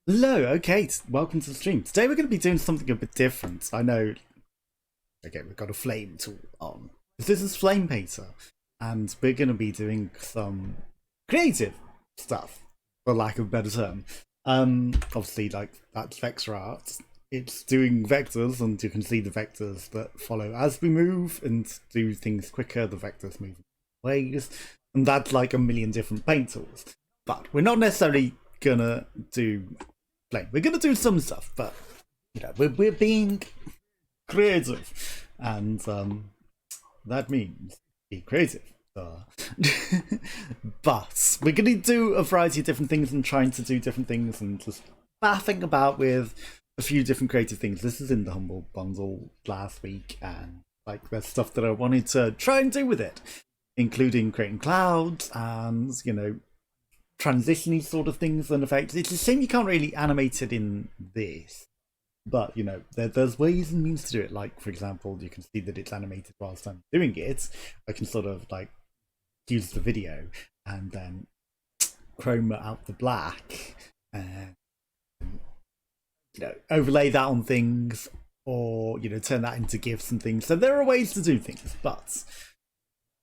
Hello, okay, welcome to the stream. Today we're going to be doing something a bit different. I know, okay, we've got a flame tool on. This is Flame Painter, and we're going to be doing some creative stuff, for lack of a better term. Obviously, like, that's vector art. It's doing vectors, and you can see the vectors that follow as we move and do things quicker. The vectors move in ways, and that's like a million different paint tools. But we're not necessarily gonna do flame. We're gonna do some stuff, but you know, we're being creative, and that means be creative. But we're gonna do a variety of different things and trying to do different things and just faffing about with a few different creative things. This is in the Humble Bundle last week, and like there's stuff that I wanted to try and do with it, including creating clouds and, you know, transition-y sort of things and effects. It's a shame you can't really animate it in this, but you know, there's ways and means to do it. Like, for example, you can see that it's animated whilst I'm doing it. I can sort of like use the video and then chroma out the black and, you know, overlay that on things, or, you know, turn that into GIFs and things. So there are ways to do things, but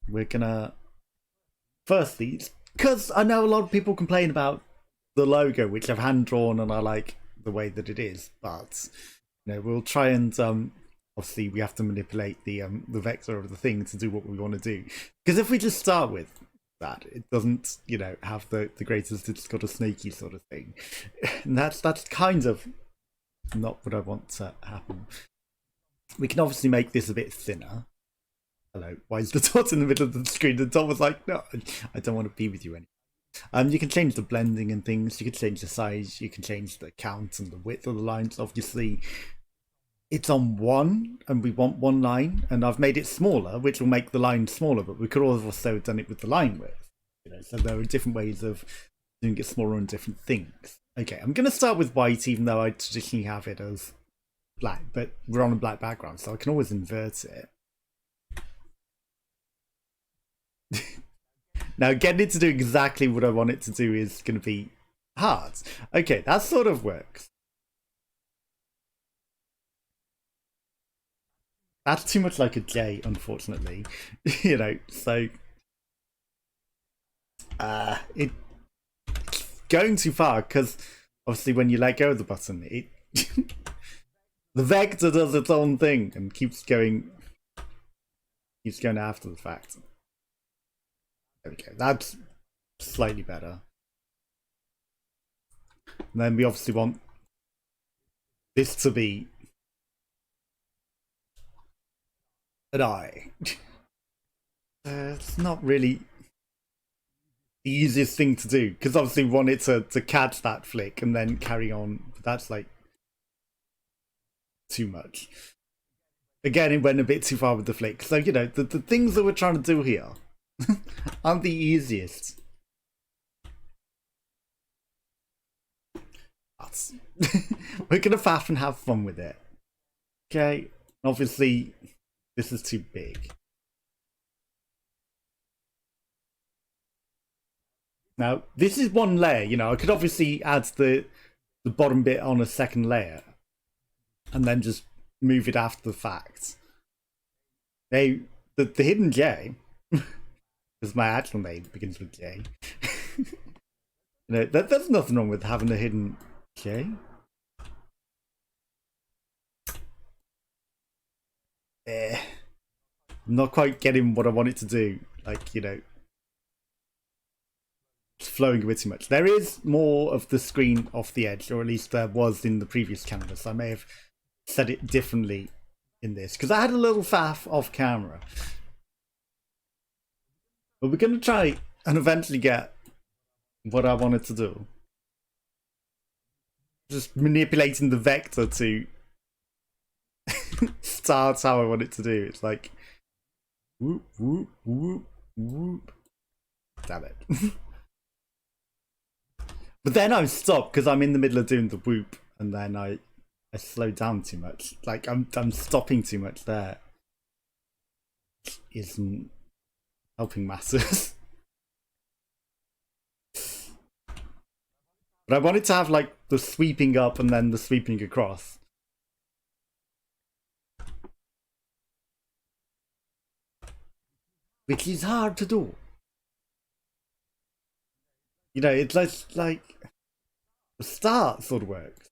we're gonna firstly, because I know a lot of people complain about the logo, which I've hand drawn and I like the way that it is, but you know, we'll try and obviously we have to manipulate the vector of the thing to do what we want to do. Because if we just start with that, it doesn't, you know, have the greatest. It's got a snaky sort of thing, and that's kind of not what I want to happen. We can obviously make this a bit thinner. Hello, why is the dot in the middle of the screen? The dot was like, no, I don't want to be with you anymore. You can change the blending and things, you can change the size, you can change the count and the width of the lines. Obviously, it's on 1, and we want 1 line, and I've made it smaller, which will make the line smaller, but we could also have done it with the line width. You know, so there are different ways of doing it smaller on different things. Okay, I'm going to start with white, even though I traditionally have it as black, but we're on a black background, so I can always invert it. Now, getting it to do exactly what I want it to do is going to be hard. Okay, that sort of works. That's too much like a J, unfortunately. You know, so it's going too far, because obviously when you let go of the button, it the vector does its own thing and keeps going after the fact. There we go. That's slightly better. And then we obviously want this to be an eye. It's not really the easiest thing to do, because obviously we want it to catch that flick and then carry on. But that's like too much. Again, it went a bit too far with the flick. So, you know, the things that we're trying to do here aren't the easiest. We're gonna faff and have fun with it. Okay, obviously this is too big. Now this is 1 layer, you know, I could obviously add the bottom bit on a second layer and then just move it after the fact. The hidden J, because my actual name begins with J. You know, there's nothing wrong with having a hidden J. I'm not quite getting what I want it to do. Like, you know, it's flowing a bit too much. There is more of the screen off the edge, or at least there was in the previous canvas. I may have said it differently in this, because I had a little faff off camera. But we're going to try and eventually get what I wanted to do. Just manipulating the vector to start how I want it to do. It's like whoop, whoop, whoop, whoop. Damn it. But then I stopped because I'm in the middle of doing the whoop, and then I slowed down too much. Like I'm stopping too much there. Isn't helping matters. But But I wanted to have like the sweeping up and then the sweeping across. Which is hard to do. You know, it's like the start sort of works.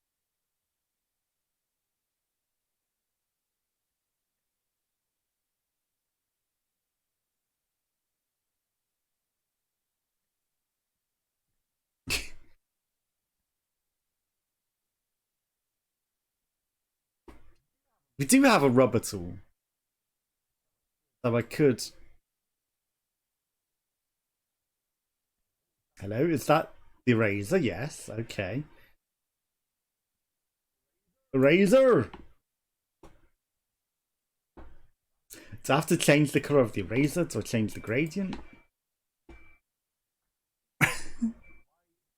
We do have a rubber tool. So I could... Hello, is that the eraser? Yes, okay. Eraser! Do I have to change the colour of the eraser to change the gradient?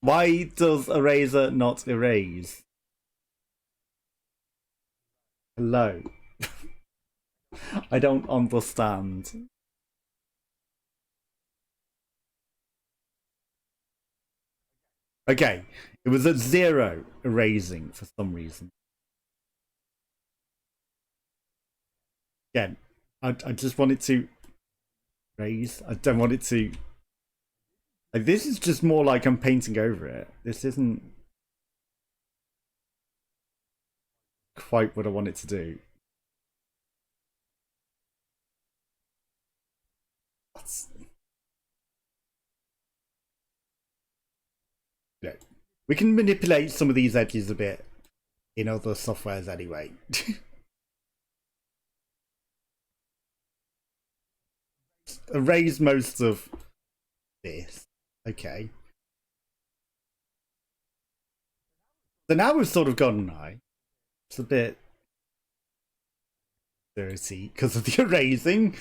Why does eraser not erase? Hello. I don't understand. Okay, it was at 0 erasing for some reason. Again, I just want it to erase. I don't want it to... Like, this is just more like I'm painting over it. This isn't quite what I want it to do. Yeah. We can manipulate some of these edges a bit in other softwares anyway. Erase most of this. Okay. So now we've sort of gotten high. It's a bit dirty because of the erasing,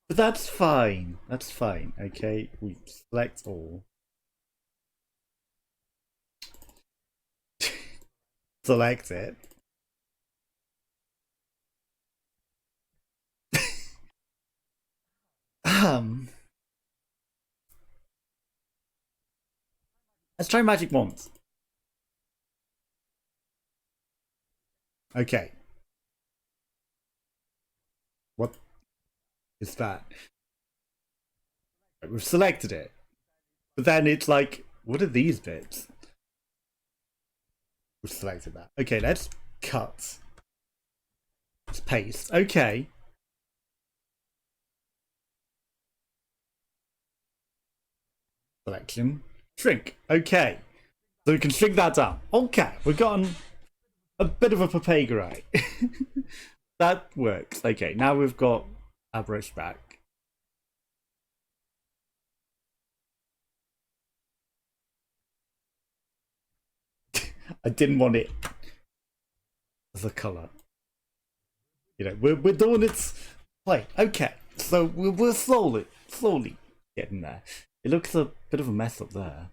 but that's fine. That's fine. Okay, we select all. Select it. Let's try magic once. Okay. What is that? We've selected it. But then it's like, what are these bits? We've selected that. Okay, let's cut. Let's paste. Okay. Selection. Shrink. Okay. So we can shrink that down. Okay, we've gotten a bit of a Papega eye. That works. Okay, now we've got our brush back. I didn't want it as a colour. You know, we're doing its play. Okay, so we're slowly getting there. It looks a bit of a mess up there.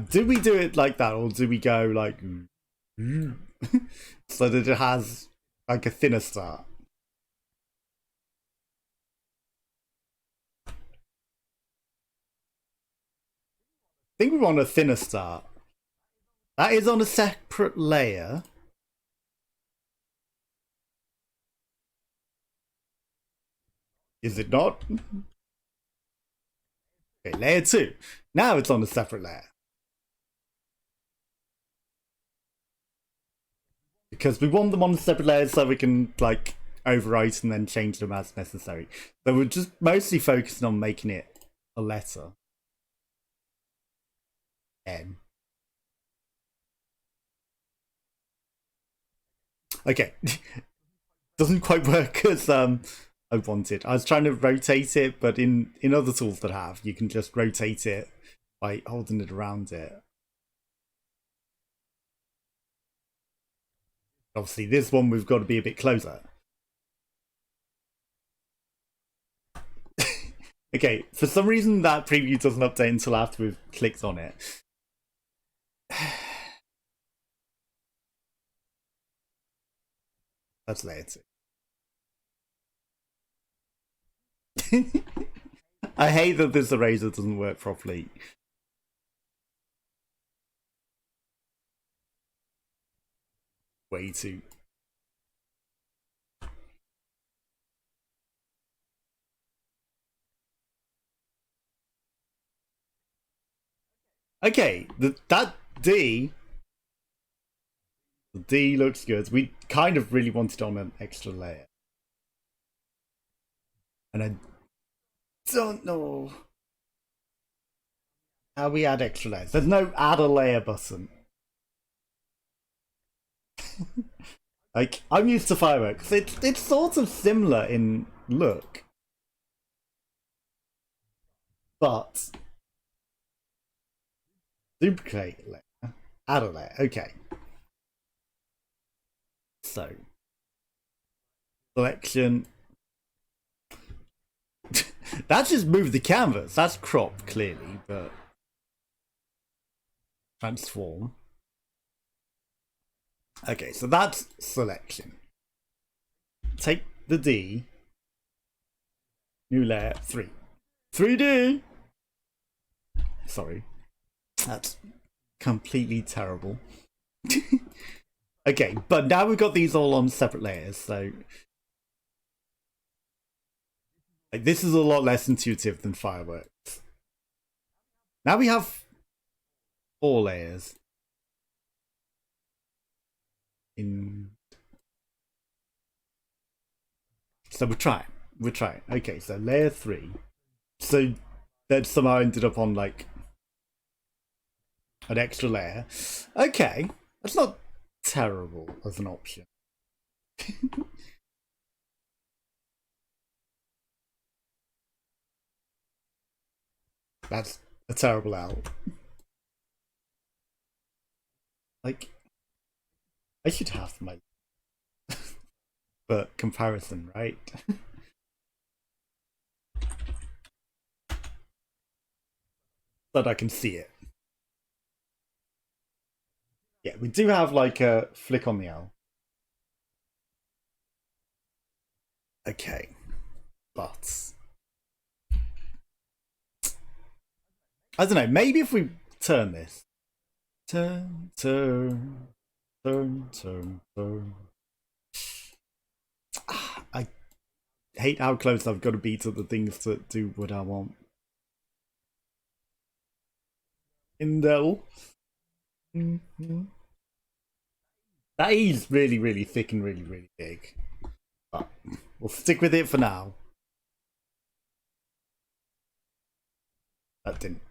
Do we do it like that, or do we go like so that it has like a thinner start? I think we want a thinner start. That is on a separate layer. Is it not? Okay, layer 2. Now it's on a separate layer. Because we want them on separate layers so we can like overwrite and then change them as necessary. So we're just mostly focusing on making it a letter. N. Okay. Doesn't quite work as I wanted. I was trying to rotate it, but in other tools that have, you can just rotate it by holding it around it. Obviously, this one we've got to be a bit closer. Okay, for some reason that preview doesn't update until after we've clicked on it. That's layer 2. I hate that this eraser doesn't work properly. Way too. Okay, that D. The D looks good. We kind of really wanted on an extra layer. And I don't know how we add extra layers. There's no add a layer button. Like, I'm used to fireworks. It's sort of similar in look. But duplicate layer. Add a layer. Okay. So selection. That just moved the canvas. That's cropped clearly, but transform. Okay, so that's selection. Take the D. New layer 3. 3D. Sorry, that's completely terrible. Okay, but now we've got these all on separate layers, so like, this is a lot less intuitive than fireworks. Now we have 4 layers. So we're trying. Okay, so layer 3. So that somehow ended up on like an extra layer. Okay, that's not terrible as an option. That's a terrible out. Like, I should have my but comparison, right? But I can see it. Yeah, we do have like a flick on the L. Okay, but I don't know. Maybe if we turn this, turn. I hate how close I've got to be to the things that do what I want. Indel. That is really, really thick and really, really big. But we'll stick with it for now. That didn't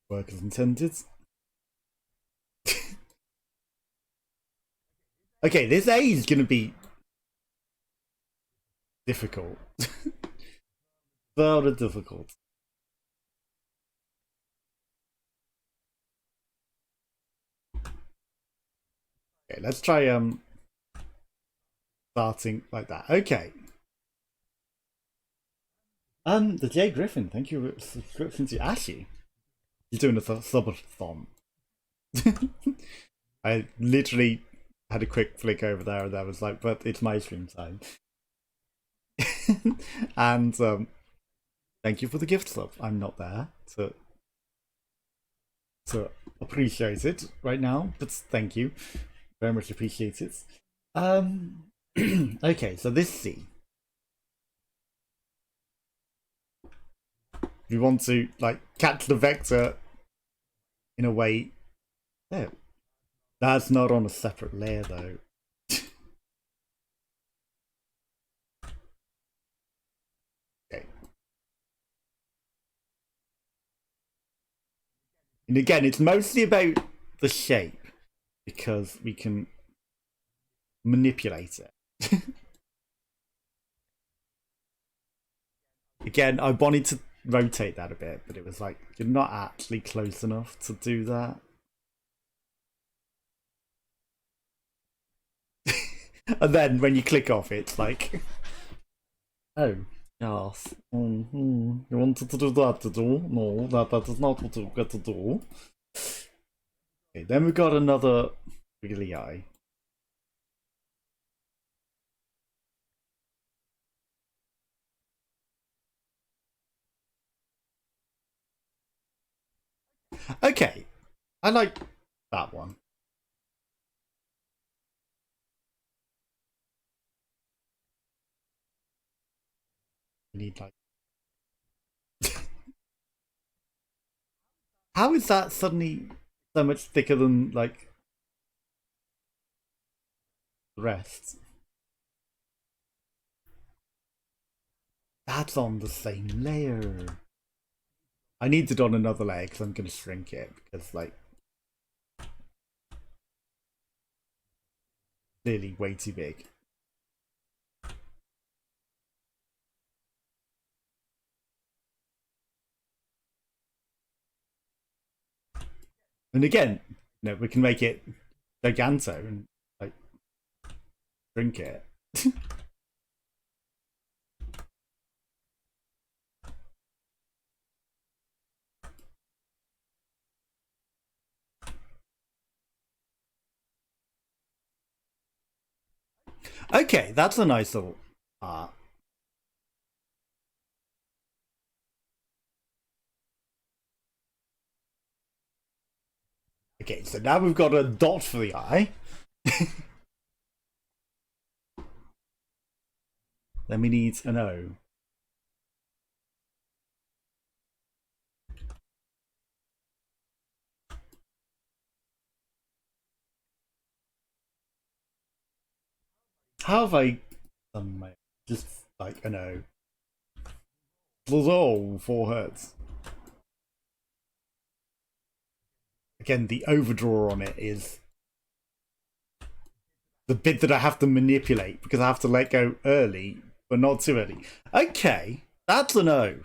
work as intended. Okay, this A is going to be difficult. Very difficult. Okay, let's try starting like that. Okay. The J Griffin, thank you for subscription to Ashy. You're doing a subathon. I literally had a quick flick over there and I was like, but it's my stream time. And thank you for the gift sub. I'm not there to appreciate it right now, but thank you. Very much appreciate it. Okay, so this C. We want to like catch the vector in a way. There. That's not on a separate layer though. Okay. And again, it's mostly about the shape because we can manipulate it. Again, I wanted to rotate that a bit, but it was like, you're not actually close enough to do that. And then when you click off, it's like, oh, yes. You wanted to do that to do? No, that is not what you get to do. Okay, then we got another really eye. Okay, I like that one. We need like. How is that suddenly so much thicker than like the rest? That's on the same layer. I need to do on another layer because I'm going to shrink it because like clearly way too big. And again, we can make it giganto and like shrink it. Okay, that's a nice little art. Okay, so now we've got a dot for the eye. Then we need an O. How have I done my just like an O? Oh, 4 hertz. Again, the overdraw on it is the bit that I have to manipulate because I have to let go early, but not too early. Okay, that's an O.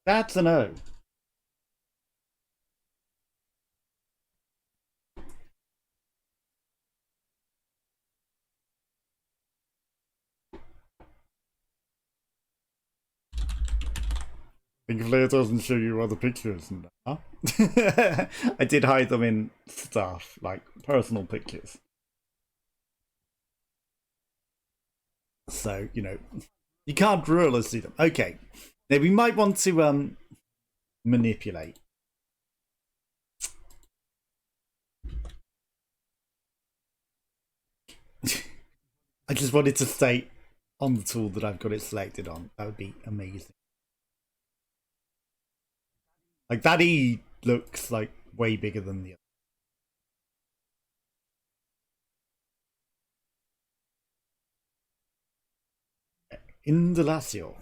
That's an O. Thankfully, it doesn't show you other pictures now. I did hide them in stuff, like personal pictures. So, you can't really see them. Okay. Now, we might want to manipulate. I just wanted to state on the tool that I've got it selected on. That would be amazing. Like, that E looks like way bigger than the other. Indelacio.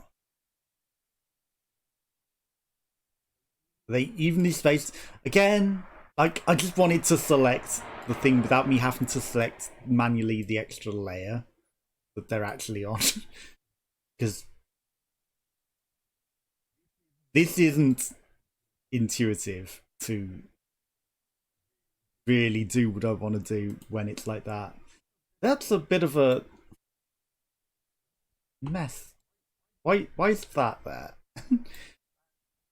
They evenly spaced. Again, like, I just wanted to select the thing without me having to select manually the extra layer that they're actually on. Because this isn't intuitive to really do what I want to do when it's like that. That's a bit of a mess. Why is that there?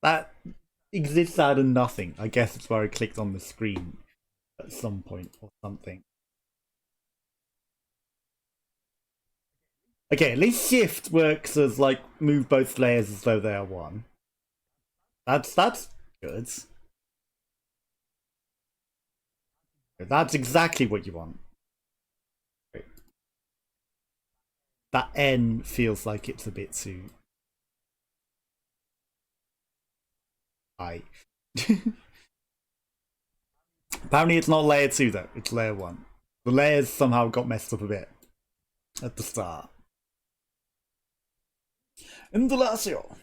That exists out of nothing. I guess it's where I clicked on the screen at some point or something. Okay, at least shift works as like move both layers as though they are one. That's good. That's exactly what you want. That N feels like it's a bit too high. Apparently it's not layer 2 though, it's layer 1. The layers somehow got messed up a bit at the start. Indelacio.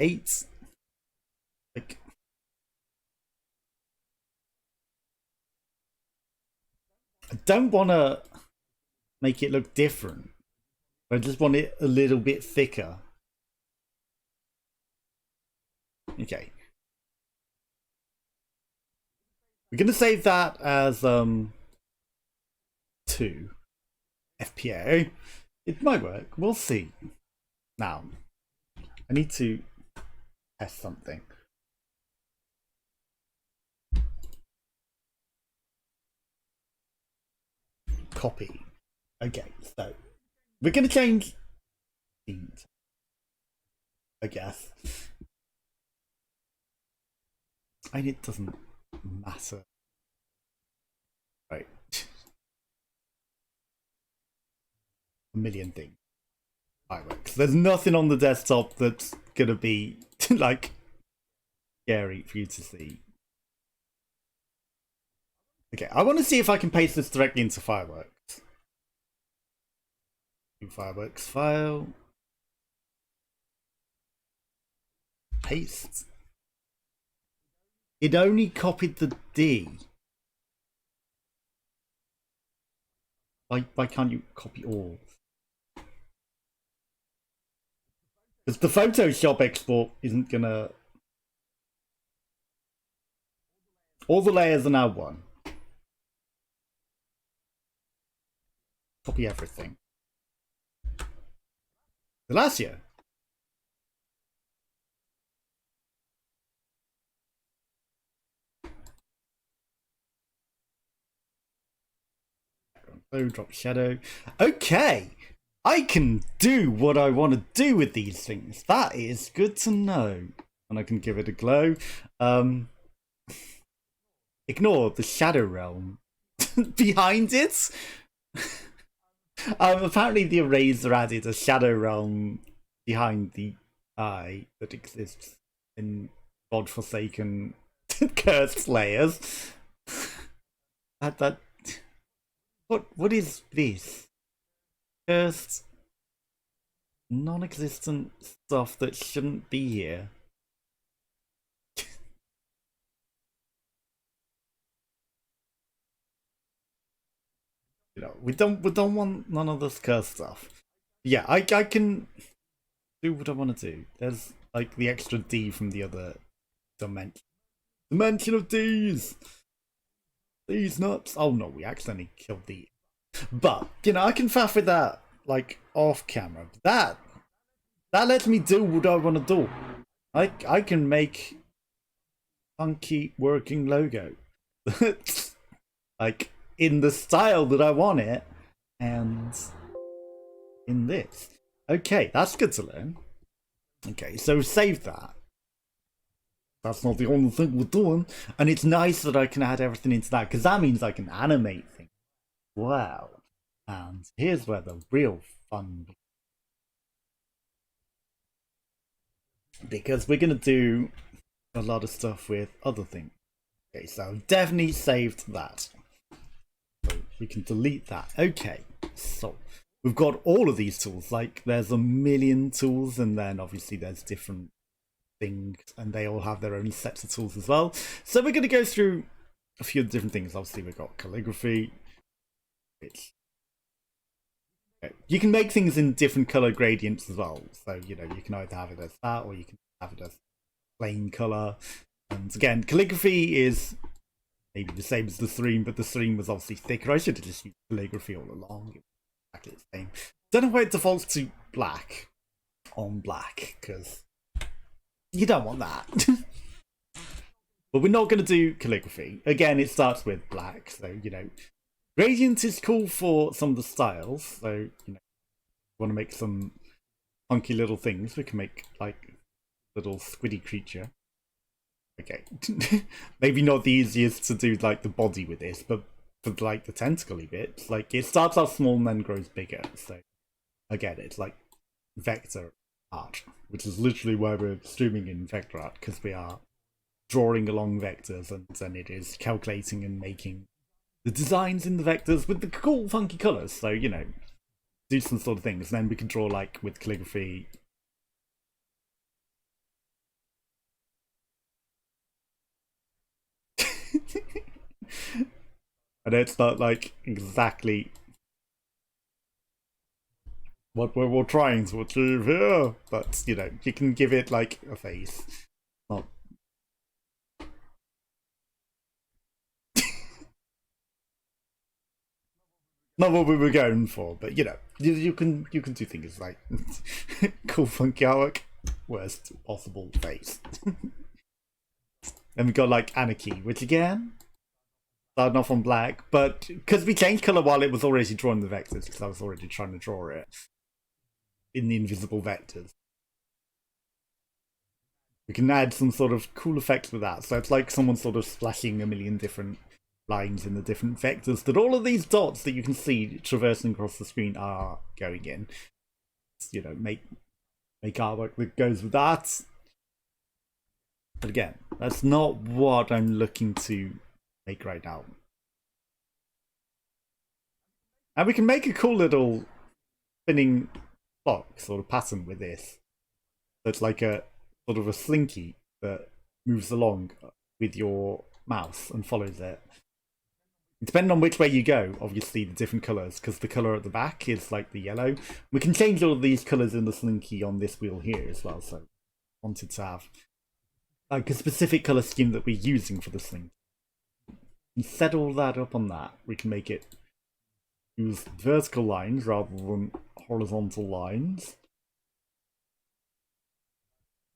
8. Like, I don't want to make it look different. I just want it a little bit thicker. Okay. We're going to save that as 2 FPA. It might work. We'll see. Now, I need to test something. copy. Okay, so we're gonna change things, I guess. And it doesn't matter. Right. A million things. Fireworks. There's nothing on the desktop that's gonna be like scary for you to see. Okay, I want to see if I can paste this directly into Fireworks. New Fireworks file. Paste. It only copied the D. Why can't you copy all? Because the Photoshop export isn't gonna... All the layers are now one. Copy everything. Indelacio. Drop shadow. Okay, I can do what I want to do with these things. That is good to know. And I can give it a glow. Ignore the shadow realm behind it. Apparently the eraser added a shadow realm behind the eye that exists in godforsaken cursed layers. What is this? Cursed, non-existent stuff that shouldn't be here. You know, we don't want none of this cursed stuff. Yeah, I can do what I want to do. There's like the extra D from the other dimension. Dimension of D's. These nuts. Oh no, we accidentally killed the. But you know, I can faff with that like off camera. That lets me do what I want to do. I can make funky working logo. Like in the style that I want it, and in this. Okay, that's good to learn. Okay, so save that. That's not the only thing we're doing, and it's nice that I can add everything into that because that means I can animate things. Wow. And here's where the real fun begins. Because we're gonna do a lot of stuff with other things. Okay, so I've definitely saved that. So we can delete that. Okay, so we've got all of these tools. Like there's a million tools, and then obviously there's different things, and they all have their own sets of tools as well. So we're going to go through a few different things. Obviously we've got calligraphy, which you can make things in different color gradients as well. So you know, you can either have it as that, or you can have it as plain color. And again, calligraphy is maybe the same as the stream, but the stream was obviously thicker. I should have just used calligraphy all along. It was exactly the same. Don't know why it defaults to black on black, because you don't want that. But we're not going to do calligraphy. Again, it starts with black, so you know, gradient is cool for some of the styles. So you know, want to make some funky little things, we can make like little squiddy creature. Okay, maybe not the easiest to do like the body with this, but for like the tentacly bits, like it starts out small and then grows bigger. So again, it's like vector art, which is literally why we're streaming in vector art, because we are drawing along vectors, and then it is calculating and making the designs in the vectors with the cool funky colors. So you know, do some sort of things, and then we can draw like with calligraphy. And it's not like exactly what we're trying to achieve here, but you know, you can give it like a face. Not not what we were going for, but you know, you can do things like cool funky artwork, worst possible face. And we got like anarchy, which again starting off on black, but because we changed color while it was already drawing the vectors, because I was already trying to draw it in the invisible vectors. We can add some sort of cool effects with that. So it's like someone sort of splashing a million different lines in the different vectors that all of these dots that you can see traversing across the screen are going in. You know, make artwork that goes with that. But again, that's not what I'm looking to make right now. And we can make a cool little spinning block sort of pattern with this. So it's like a sort of a slinky that moves along with your mouse and follows it. Depending on which way you go, obviously the different colours, because the colour at the back is like the yellow. We can change all of these colours in the slinky on this wheel here as well, so I wanted to have like a specific colour scheme that we're using for the slinky. And set all that up on that, we can make it use vertical lines rather than horizontal lines.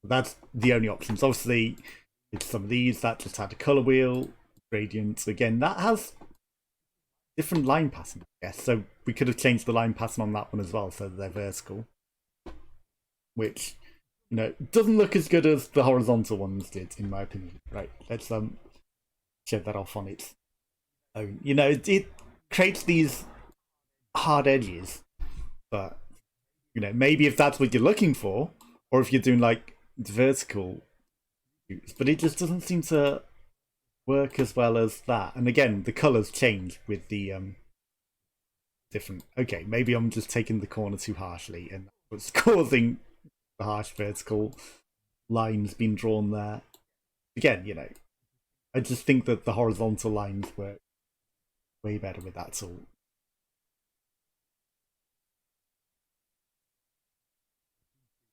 That's the only options. Obviously, it's some of these that just had a color wheel, gradients. Again, that has different line pattern, I guess. So we could have changed the line pattern on that one as well, so they're vertical. Which, you know, doesn't look as good as the horizontal ones did, in my opinion. Right, let's shed that off on its own. You know, it creates these hard edges, but you know, maybe if that's what you're looking for, or if you're doing like vertical, but it just doesn't seem to work as well as that. And again, the colors change with the different. Okay, maybe I'm just taking the corner too harshly, and that's what's causing the harsh vertical lines being drawn there. Again, you know, I just think that the horizontal lines work way better with that tool.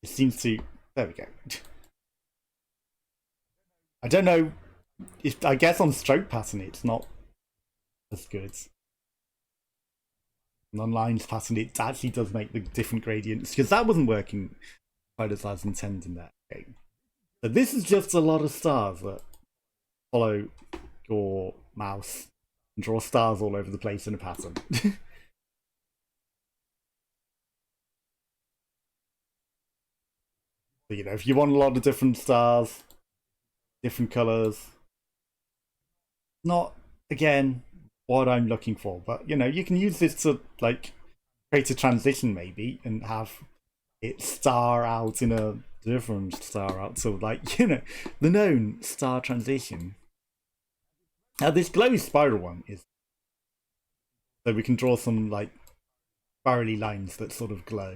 It seems to. There we go. I don't know if, I guess on stroke pattern it's not as good. And on lines pattern it actually does make the different gradients, because that wasn't working quite as I was intended in that game. So this is just a lot of stars that follow your mouse and draw stars all over the place in a pattern. So, you know, if you want a lot of different stars, different colors, not again what I'm looking for, but you know, you can use this to like create a transition maybe and have it star out in a different star out, so like, you know, the known star transition. Now this glowy spiral one is so we can draw some like spirally lines that sort of glow.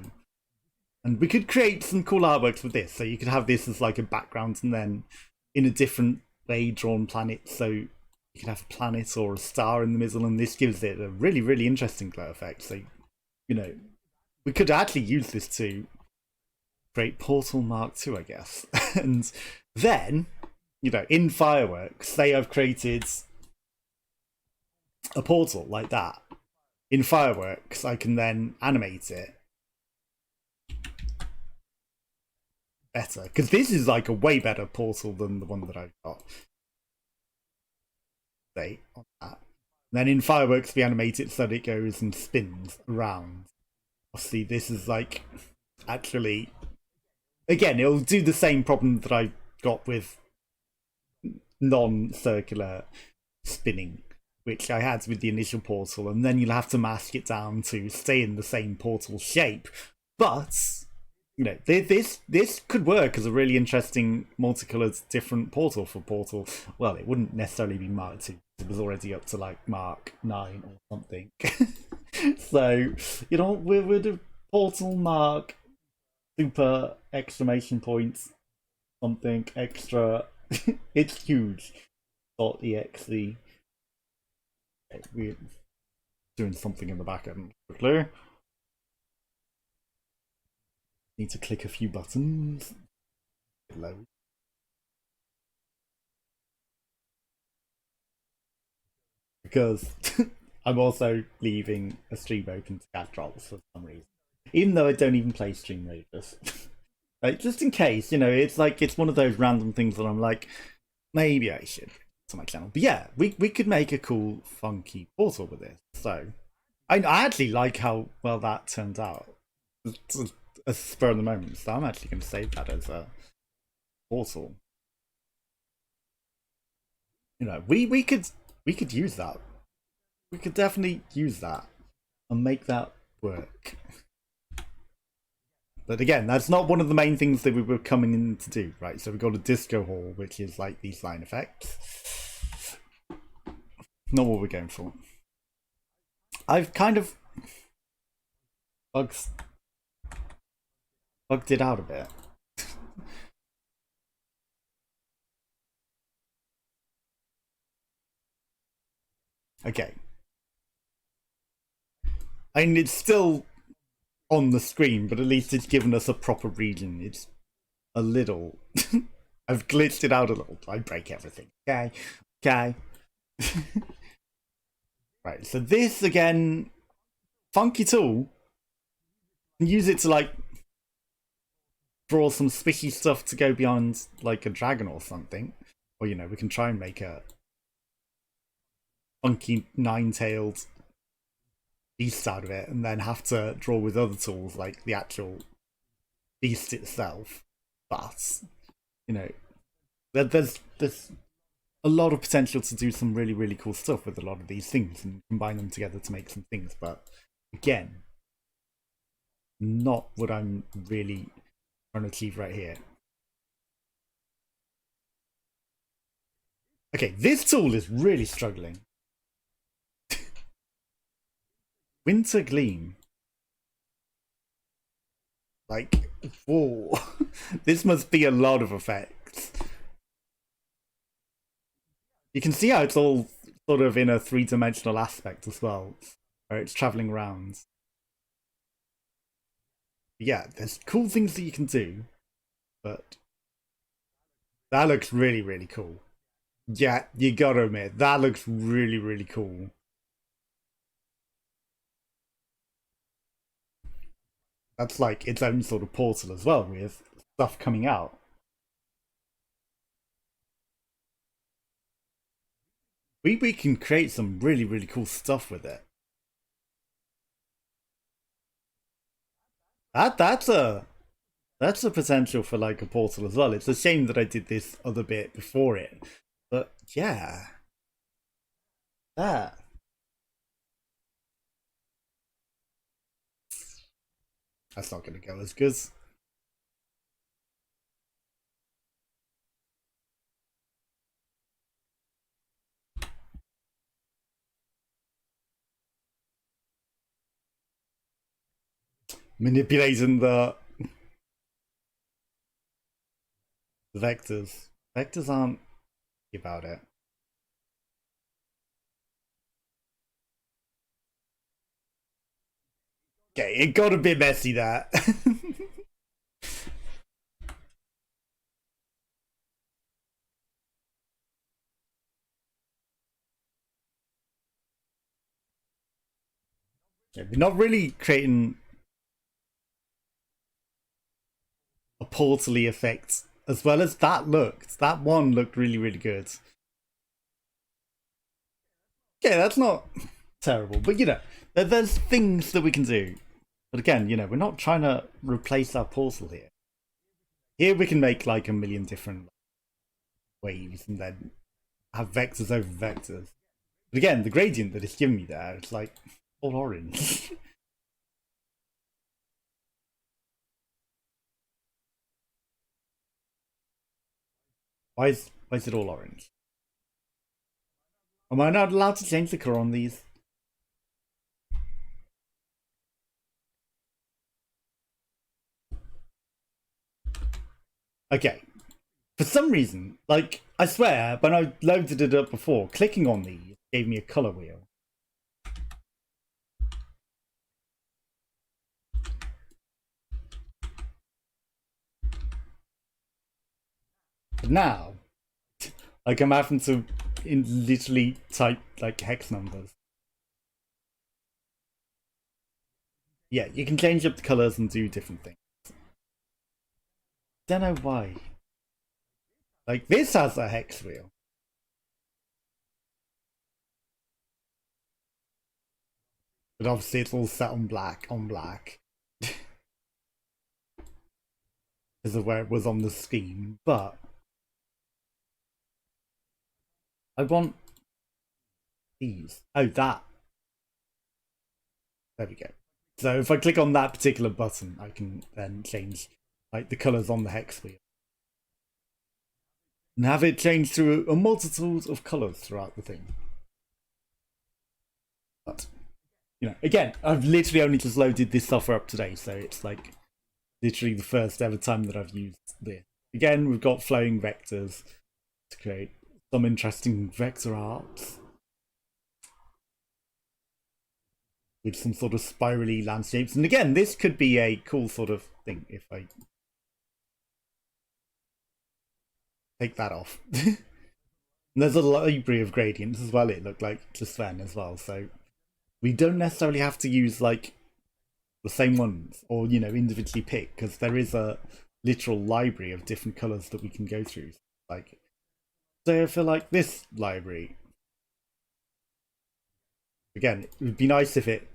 And we could create some cool artworks with this. So you could have this as like a background and then in a different way drawn planet. So you could have a planet or a star in the middle, and this gives it a really, really interesting glow effect. So, you know, we could actually use this to create Portal Mark II, I guess. And then, you know, in Fireworks, say I've created a portal like that. In Fireworks, I can then animate it better, because this is like a way better portal than the one that I've got. Say on that. And then in Fireworks, we animate it so that it goes and spins around. Obviously, this is like actually, again, it'll do the same problem that I got with non-circular spinning, which I had with the initial portal, and then you'll have to mask it down to stay in the same portal shape. But you know, this could work as a really interesting multicolored different portal for Portal. Well, it wouldn't necessarily be Mark 2. It was already up to like Mark 9 or something. So, you know, we're the Portal Mark super exclamation points something extra. It's huge. .exe. Okay, we're doing something in the back end quickly. Need to click a few buttons. Load. Because I'm also leaving a stream open to catch trolls for some reason. Even though I don't even play Stream Raiders. Like, just in case, you know, it's like, it's one of those random things that I'm like, maybe I should. to my channel. But yeah, we could make a cool, funky portal with this. So I actually like how well that turned out. It's a spur of the moment, so I'm actually going to save that as a portal. You know, we could use that. We could definitely use that and make that work. But again, that's not one of the main things that we were coming in to do, right? So we got a disco hall, which is like these line effects. Not what we're going for. I've kind of bugged it out a bit. Okay. I mean, it's still on the screen, but at least it's given us a proper region. It's a little... I've glitched it out a little. I break everything. Okay. Okay. Right, so this, again, funky tool. Use it to, like, draw some squishy stuff to go beyond, like, a dragon or something. Or, you know, we can try and make a funky nine-tailed beast out of it, and then have to draw with other tools, like the actual beast itself. But, you know, there's a lot of potential to do some really, really cool stuff with a lot of these things and combine them together to make some things. But again, not what I'm really trying to achieve right here. Okay, this tool is really struggling. Winter Gleam. Like, whoa. This must be a lot of effects. You can see how it's all sort of in a three-dimensional aspect as well, where it's traveling around. Yeah, there's cool things that you can do, but that looks really, really cool. Yeah, you gotta admit, that looks really, really cool. That's like its own sort of portal as well, with stuff coming out. We can create some really, really cool stuff with it. That's a potential for like a portal as well. It's a shame that I did this other bit before it, but yeah, that's not going to go as good. Manipulating the vectors. Vectors aren't about it. Okay, it got a bit messy there. Yeah, we're not really creating a portally effect as well as that looked. That one looked really, really good. Yeah, that's not terrible, but you know, there's things that we can do. But again, you know, we're not trying to replace our portal here. Here we can make like a million different waves and then have vectors over vectors. But again, the gradient that it's giving me there, it's like all orange. why is it all orange? Am I not allowed to change the colour on these? Okay. For some reason, like, I swear, when I loaded it up before, clicking on these gave me a colour wheel. But now, like, I'm having to literally type, like, hex numbers. Yeah, you can change up the colours and do different things. Don't know why. Like, this has a hex wheel. But obviously it's all set on black, because of where it was on the scheme. But I want these. Oh, that. There we go. So if I click on that particular button, I can then change like the colours on the hex wheel. And have it change through a multitude of colours throughout the thing. But, you know, again, I've literally only just loaded this software up today, so it's like literally the first ever time that I've used this. Again, we've got flowing vectors to create some interesting vector arts with some sort of spirally landscapes. And again, this could be a cool sort of thing if I take that off. And there's a library of gradients as well, it looked like just then as well. So we don't necessarily have to use like the same ones or, you know, individually pick, because there is a literal library of different colors that we can go through. Like, so for like this library, again, it would be nice if it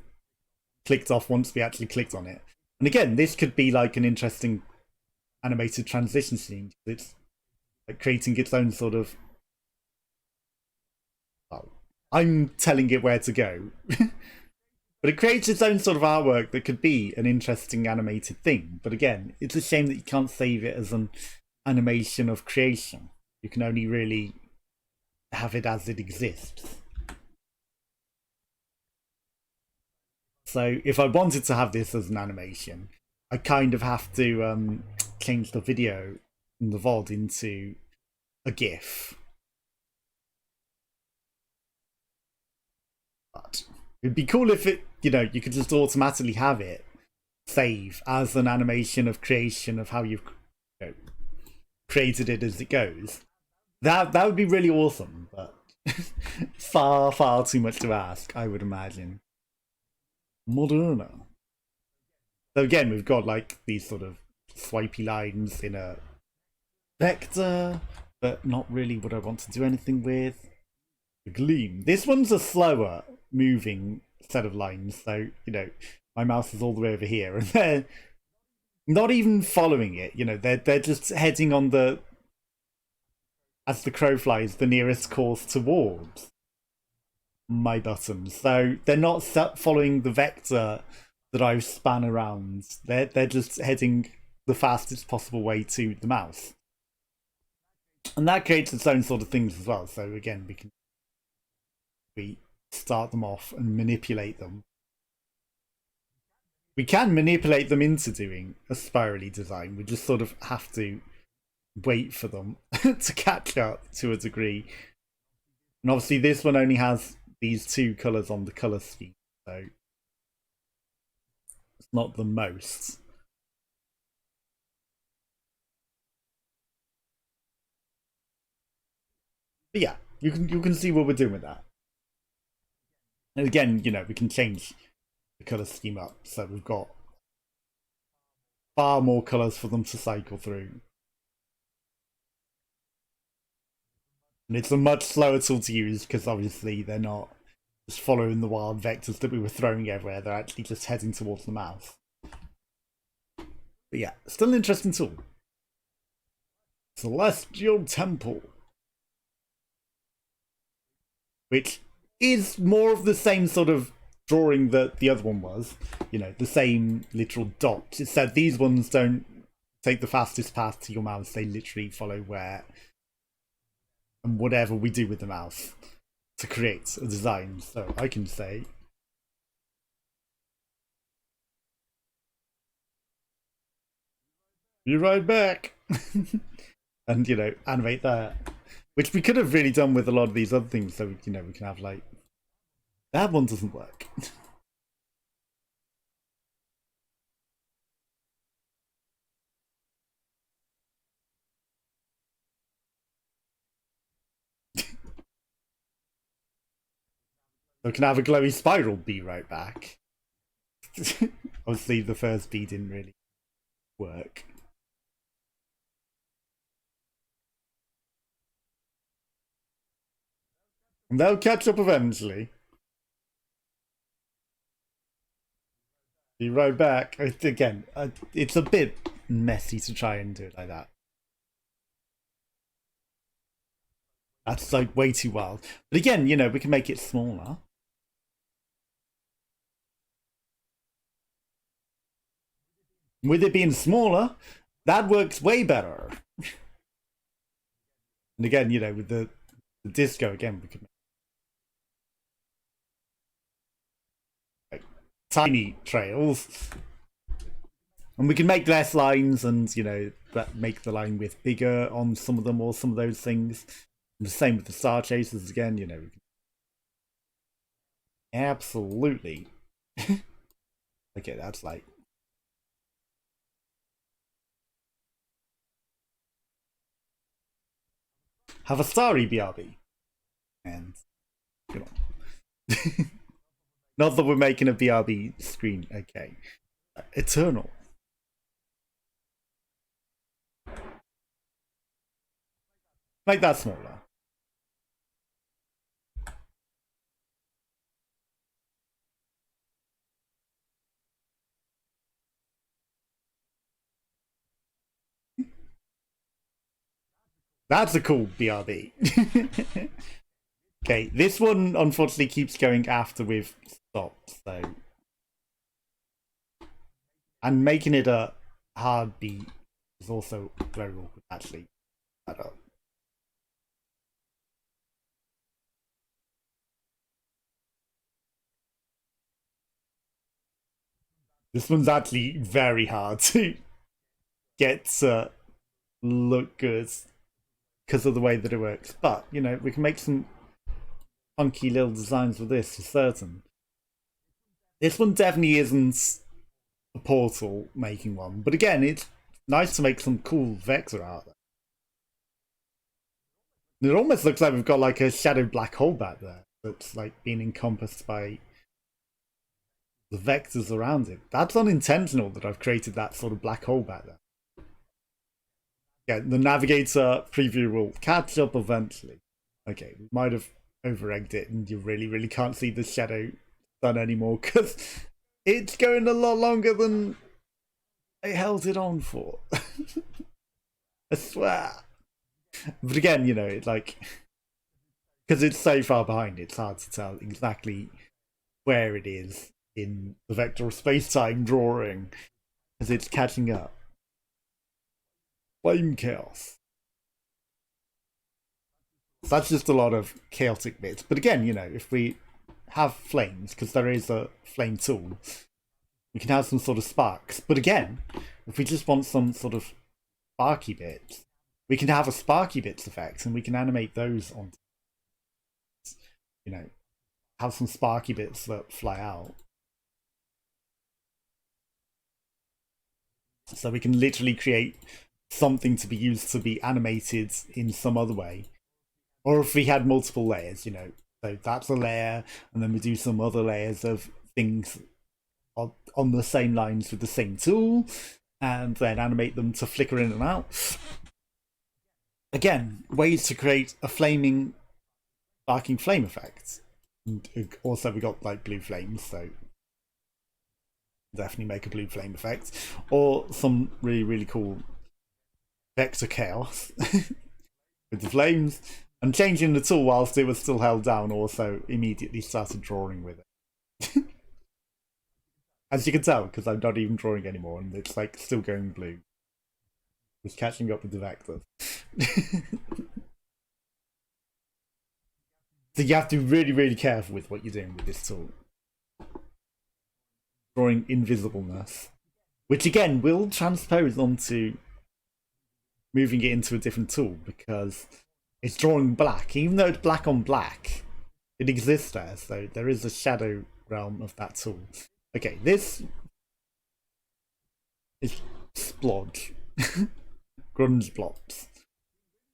clicked off once we actually clicked on it. And again, this could be like an interesting animated transition scene. It's like creating its own sort of, well, I'm telling it where to go. But it creates its own sort of artwork that could be an interesting animated thing. But again, it's a shame that you can't save it as an animation of creation. You can only really have it as it exists. So if I wanted to have this as an animation, I kind of have to change the video in the VOD into a GIF. But it'd be cool if it, you know, you could just automatically have it save as an animation of creation of how you've, you know, created it as it goes. That would be really awesome, but far too much to ask, I would imagine. Moderna. So again, we've got like these sort of swipey lines in a vector, but not really what I want to do anything with. The gleam. This one's a slower moving set of lines, so, you know, my mouse is all the way over here, and they're not even following it. You know, they're just heading on the, as the crow flies, the nearest course towards my buttons. So they're not following the vector that I've span around. They're just heading the fastest possible way to the mouse. And that creates its own sort of things as well. So again, we start them off and manipulate them. We can manipulate them into doing a spirally design. We just sort of have to wait for them to catch up to a degree. And obviously this one only has these two colours on the colour scheme, so it's not the most. But yeah, you can see what we're doing with that. And again, you know, we can change the colour scheme up, so we've got far more colours for them to cycle through. And it's a much slower tool to use because obviously they're not just following the wild vectors that we were throwing everywhere, they're actually just heading towards the mouse. But yeah, still an interesting tool. Celestial Temple. Which is more of the same sort of drawing that the other one was. You know, the same literal dots. It said these ones don't take the fastest path to your mouse, they literally follow where and whatever we do with the mouse to create a design. So I can say, be right back. And, you know, animate that. Which we could have really done with a lot of these other things. So, you know, we can have like, that one doesn't work. So we can have a glowy spiral, be right back. Obviously the first B didn't really work. And they'll catch up eventually. Be right back. Again, it's a bit messy to try and do it like that. That's like way too wild. But again, you know, we can make it smaller. With it being smaller, that works way better. And again, you know, with the disco, again, we could make like, tiny trails. And we can make less lines and, you know, that make the line width bigger on some of them or some of those things. And the same with the star chasers again, you know. Absolutely. Okay, that's like... Have a starry BRB. And, you know. Not that we're making a BRB screen, okay. Eternal. Make that smaller. That's a cool BRB. Okay, this one unfortunately keeps going after we've stopped, so... And making it a hard beat is also very awkward, actually. This one's actually very hard to get to look good because of the way that it works. But, you know, we can make some funky little designs with this for certain. This one definitely isn't a portal making one. But again, it's nice to make some cool vector out there. It almost looks like we've got like a shadow black hole back there that's like being encompassed by the vectors around it. That's unintentional that I've created that sort of black hole back there. Yeah, the navigator preview will catch up eventually. Okay, we might have over-egged it and you really can't see the shadow done anymore because it's going a lot longer than I held it on for. I swear. But again, you know, it's like, because it's so far behind, it's hard to tell exactly where it is in the vector of space-time drawing as it's catching up. Flame chaos. So that's just a lot of chaotic bits. But again, you know, if we have flames, because there is a flame tool, we can have some sort of sparks. But again, if we just want some sort of sparky bits, we can have a sparky bits effect and we can animate those on, you know, have some sparky bits that fly out. So we can literally create something to be used to be animated in some other way. Or if we had multiple layers, you know, so that's a layer, and then we do some other layers of things on the same lines with the same tool, and then animate them to flicker in and out. Again, ways to create a flaming, sparking flame effect. And also we got like blue flames, so definitely make a blue flame effect. Or some really cool vector chaos with the flames. And changing the tool whilst it was still held down also immediately started drawing with it. As you can tell, because I'm not even drawing anymore and it's like still going blue. It's catching up with the vectors. So you have to be really careful with what you're doing with this tool. Drawing invisibleness. Which again will transpose onto moving it into a different tool because it's drawing black. Even though it's black on black, it exists there, so there is a shadow realm of that tool. Okay, this is splodge. Grunge blobs.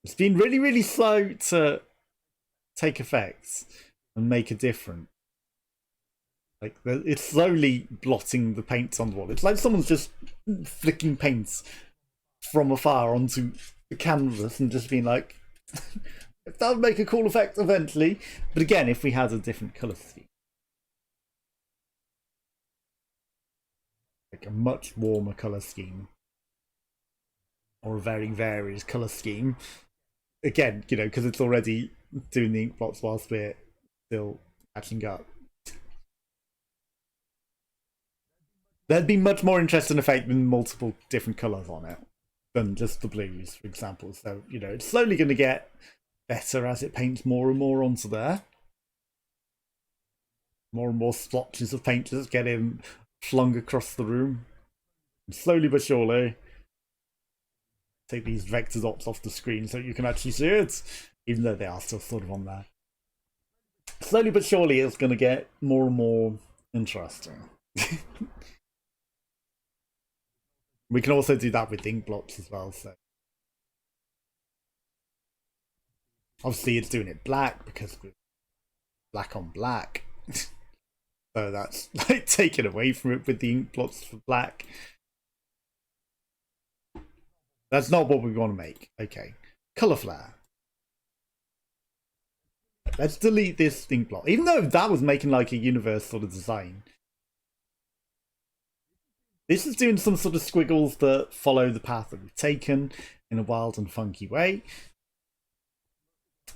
It's been really slow to take effects and make a difference. Like, it's slowly blotting the paint on the wall. It's like someone's just flicking paint from afar onto the canvas and just being like, that would make a cool effect eventually. But again, if we had a different colour scheme. like a much warmer color scheme, or a very varied color scheme. Again, you know, because it's already doing the ink blots whilst we're still catching up. There'd be much more interesting effect with multiple different colors on it than just the blues, for example. So, you know, it's slowly going to get better as it paints more and more onto there. More and more splotches of paint just getting flung across the room. And slowly but surely, take these vector dots off the screen so you can actually see it, even though they are still sort of on there. Slowly but surely, it's going to get more and more interesting. We can also do that with ink blots as well. So obviously, it's doing it black because we're black on black. So that's like taken away from it with the ink blots for black. That's not what we want to make. Okay, color flare. Let's delete this ink blot, even though that was making like a universe sort of design. This is doing some sort of squiggles that follow the path that we've taken in a wild and funky way.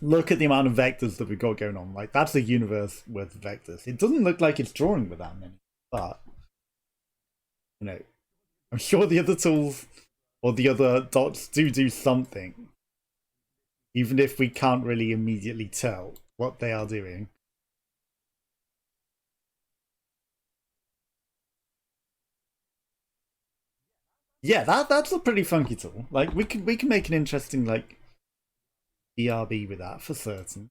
Look at the amount of vectors that we've got going on. Like, that's a universe worth of vectors. It doesn't look like it's drawing with that many, but, you know, I'm sure the other tools or the other dots do something, even if we can't really immediately tell what they are doing. Yeah, that's a pretty funky tool. Like, we can make an interesting like BRB with that for certain.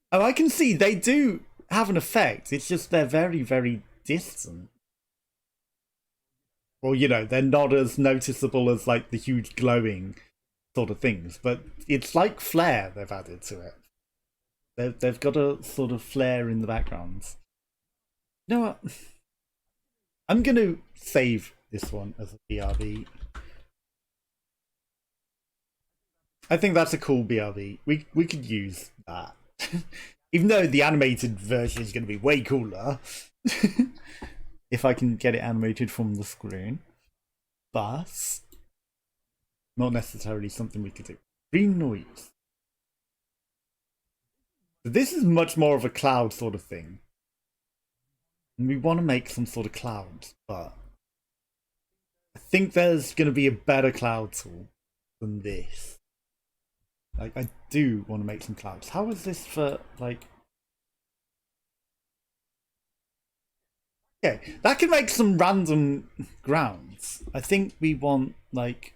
Oh, I can see they do have an effect. It's just they're very, very distant. Well, you know, they're not as noticeable as like the huge glowing sort of things, but it's like flare they've added to it. They've got a sort of flare in the background. You know what? I'm going to save this one as a BRB. I think that's a cool BRB. We could use that. Even though the animated version is going to be way cooler. If I can get it animated from the screen. But not necessarily something we could do. Green noise. This is much more of a cloud sort of thing. And we want to make some sort of clouds, but I think there's going to be a better cloud tool than this. Like, I do want to make some clouds. How is this for, like... Okay, that can make some random grounds. I think we want, like...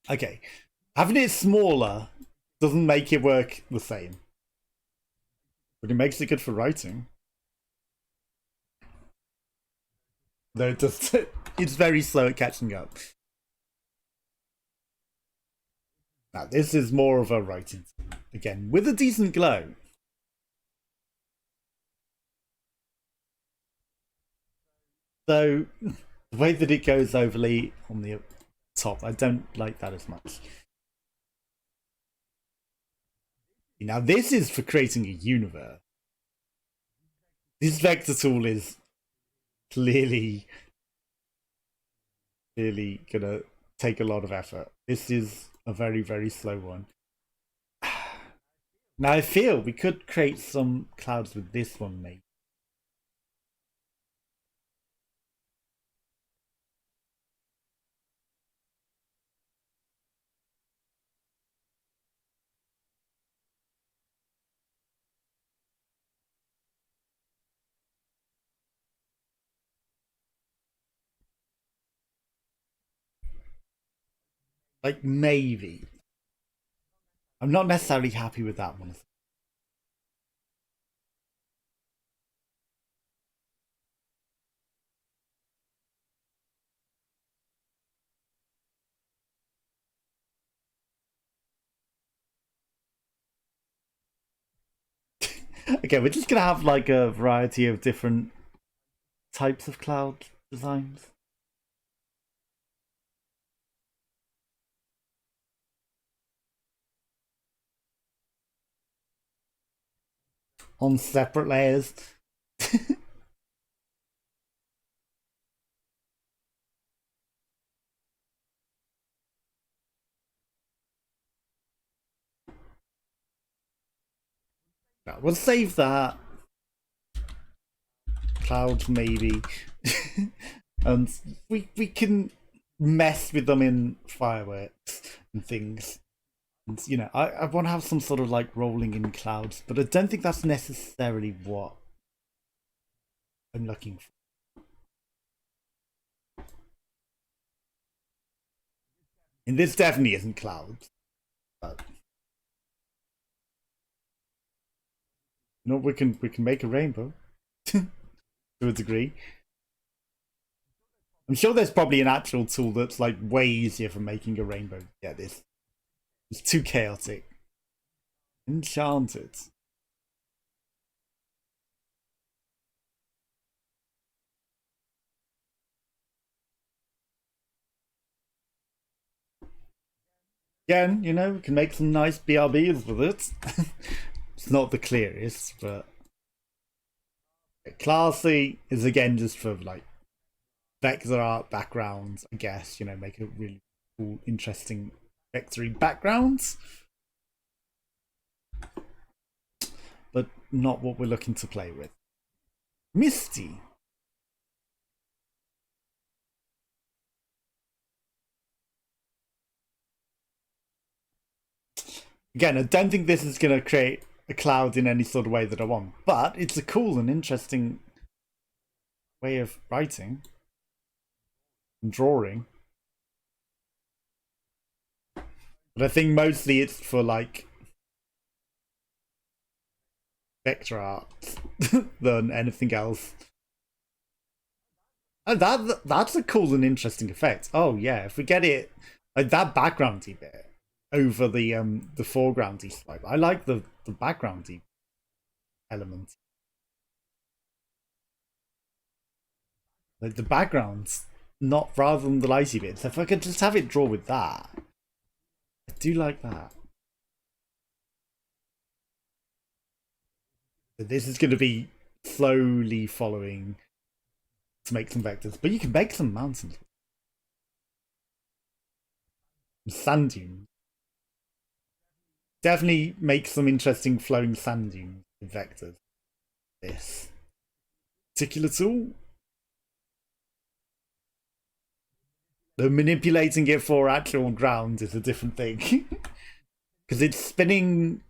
Okay, having it smaller doesn't make it work the same. But it makes it good for writing. Though it just, it's very slow at catching up. Now, this is more of a writing tool. Again, with a decent glow. So, the way that it goes overly on the top, I don't like that as much. Now, this is for creating a universe. This vector tool is clearly gonna take a lot of effort. This is a very, very slow one. Now, I feel we could create some clouds with this one, maybe. Like, maybe. I'm not necessarily happy with that one. Okay, we're just gonna have like a variety of different types of cloud designs. on separate layers. We'll save that. Clouds maybe. And we can mess with them in fireworks and things. And, you know, I want to have some sort of like rolling in clouds, but I don't think that's necessarily what I'm looking for. And this definitely isn't clouds, but you know, we can make a rainbow to a degree. I'm sure there's probably an actual tool that's like way easier for making a rainbow. Yeah, this is too chaotic. Enchanted. Again, you know, we can make some nice BRBs with it. It's not the clearest, but classy is again just for like vector art backgrounds, I guess, you know, make a really cool, interesting vectory backgrounds. But not what we're looking to play with. Misty. Again, I don't think this is going to create a cloud in any sort of way that I want, but it's a cool and interesting way of writing and drawing. But I think mostly it's for like vector art than anything else. And that's a cool and interesting effect. Oh yeah, if we get it like that backgroundy bit over the foregroundy swipe. I like the backgroundy element. Like the backgrounds, not rather than the lighty bits. If I could just have it draw with that. I do like that. But this is gonna be slowly following to make some vectors. But you can make some mountains. Sand dunes. Definitely make some interesting flowing sand dunes with vectors. This particular tool. The manipulating it for actual ground is a different thing. Because it's spinning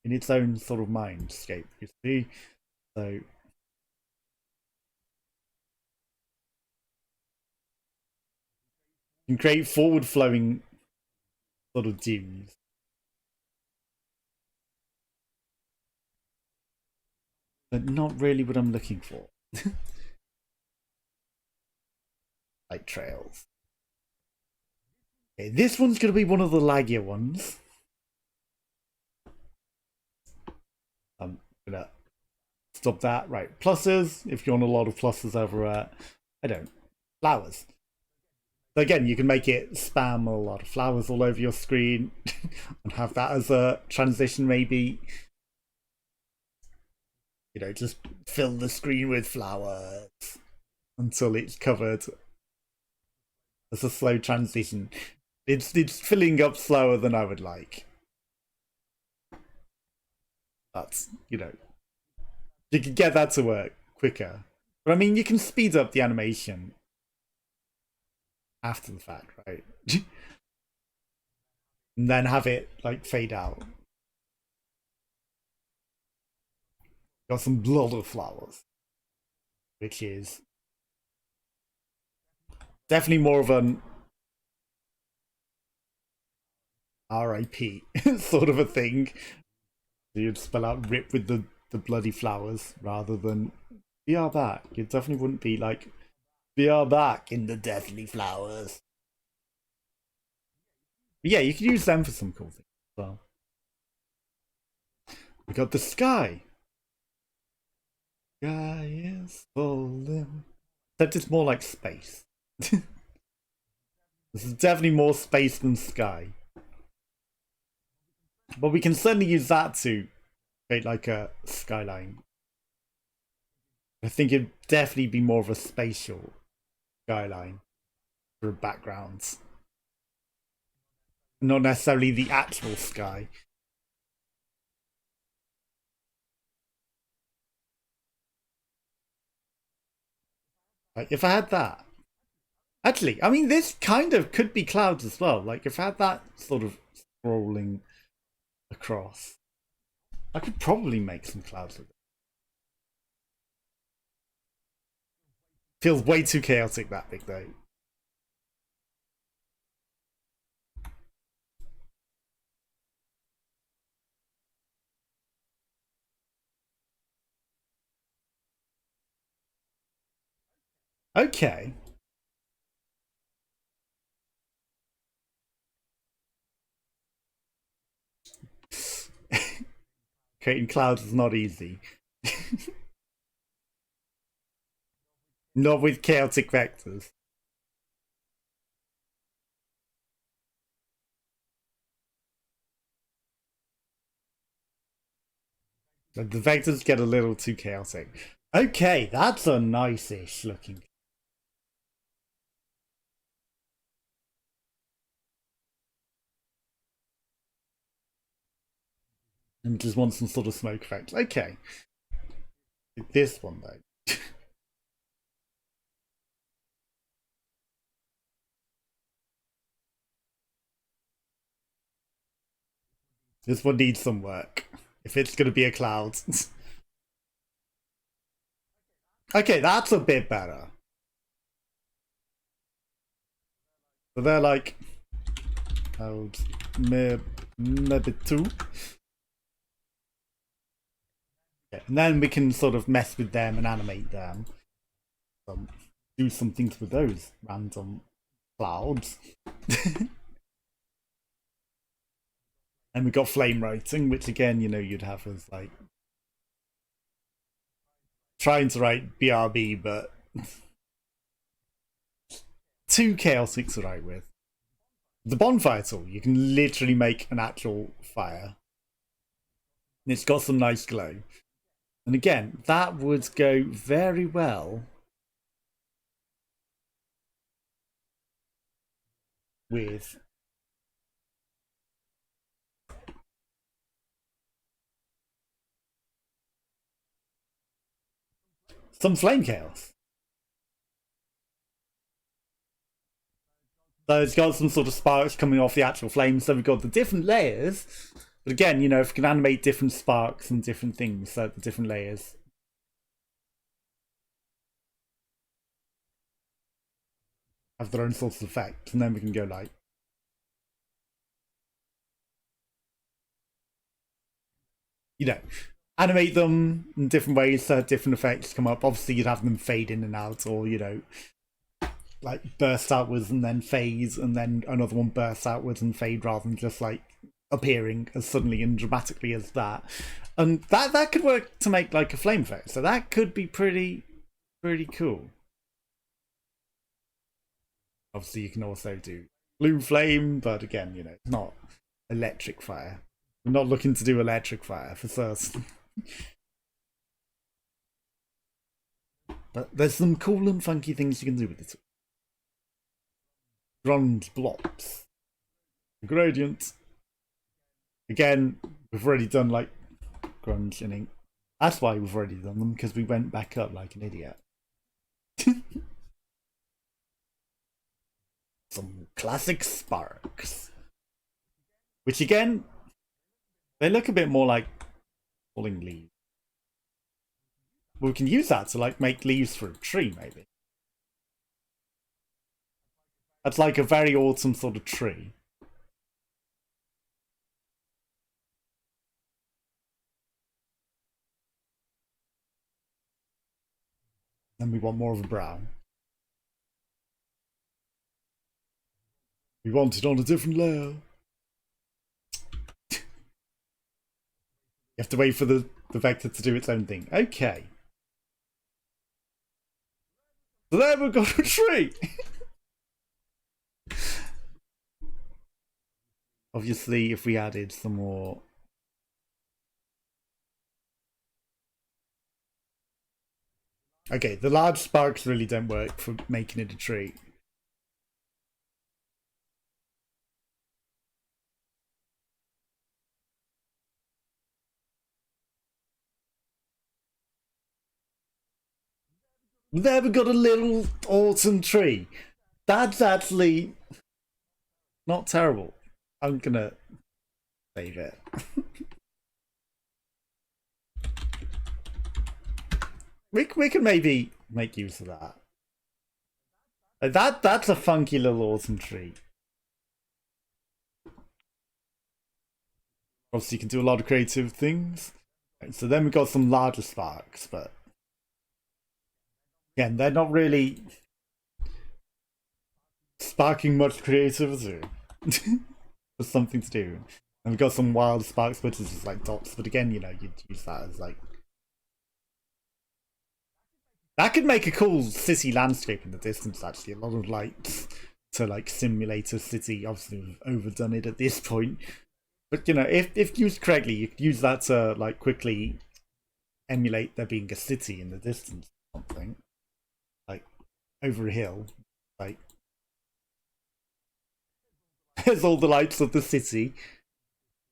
in its own sort of mindscape, you see. So you can create forward flowing sort of dunes. But not really what I'm looking for. Like trails. Okay, this one's going to be one of the laggier ones. I'm going to stop that. Right, pluses. If you want a lot of pluses over, I don't. Flowers. So again, you can make it spam a lot of flowers all over your screen and have that as a transition maybe. You know, just fill the screen with flowers until it's covered. As a slow transition. It's filling up slower than I would like. That's, you know, you can get that to work quicker. But I mean, you can speed up the animation after the fact, right? And then have it like fade out. Got some blood of flowers, which is definitely more of an RIP sort of a thing. You'd spell out "rip" with the bloody flowers rather than "we are back." It definitely wouldn't be like "we are back in the deathly flowers." But yeah, you could use them for some cool things as well. We got the sky. Sky is falling. Except it's more like space. This is definitely more space than sky. But we can certainly use that to create like a skyline. I think it'd definitely be more of a spatial skyline for backgrounds, not necessarily the actual sky. Like if I had that, actually, I mean, this kind of could be clouds as well. Like if I had that sort of scrolling across, I could probably make some clouds with it. Feels way too chaotic that big though. Okay. Creating clouds is not easy. Not with chaotic vectors. The vectors get a little too chaotic. Okay, that's a nice-ish looking. And just want some sort of smoke effect. Okay. This one though. This one needs some work. If it's gonna be a cloud. Okay, that's a bit better. So they're like clouds maybe two. Yeah, and then we can sort of mess with them and animate them. Do some things with those random clouds. And we got flame writing, which again, you'd have as like trying to write BRB, but too chaotic to write with. The bonfire tool, you can literally make an actual fire. And it's got some nice glow. And again, that would go very well with some flame chaos. So it's got some sort of sparks coming off the actual flame. So we've got the different layers. But again, if we can animate different sparks and different things, so the different layers have their own sorts of effects. And then we can go like, animate them in different ways so different effects come up. Obviously, you'd have them fade in and out, or like burst outwards and then phase, and then another one burst outwards and fade, rather than just like appearing as suddenly and dramatically as that. And that could work to make like a flame effect. So that could be pretty cool. Obviously, you can also do blue flame, but again, it's not electric fire. We're not looking to do electric fire for certain. But there's some cool and funky things you can do with it. Bronze blobs. Gradient. Again, we've already done like grunge and ink. That's why we've already done them, because we went back up like an idiot. Some classic sparks. Which again, they look a bit more like falling leaves. We can use that to like make leaves for a tree, maybe. That's like a very autumn sort of tree. Then we want more of a brown. We want it on a different layer. You have to wait for the vector to do its own thing. Okay. So there we've got a tree. Obviously, if we added some more Okay, the large sparks really don't work for making it a tree. We've never got a little autumn tree. That's actually not terrible. I'm gonna save it. We can maybe make use of that. That's a funky little autumn tree. Obviously, you can do a lot of creative things. So then we've got some larger sparks, but again, they're not really sparking much creativity. There's something to do. And we've got some wild sparks, which is just like dots. But again, you know, you'd use that as like. That could make a cool city landscape in the distance, actually. A lot of lights to like simulate a city. Obviously, we've overdone it at this point. But you know, if used correctly, you could use that to like quickly emulate there being a city in the distance or something. Like over a hill. Like there's all the lights of the city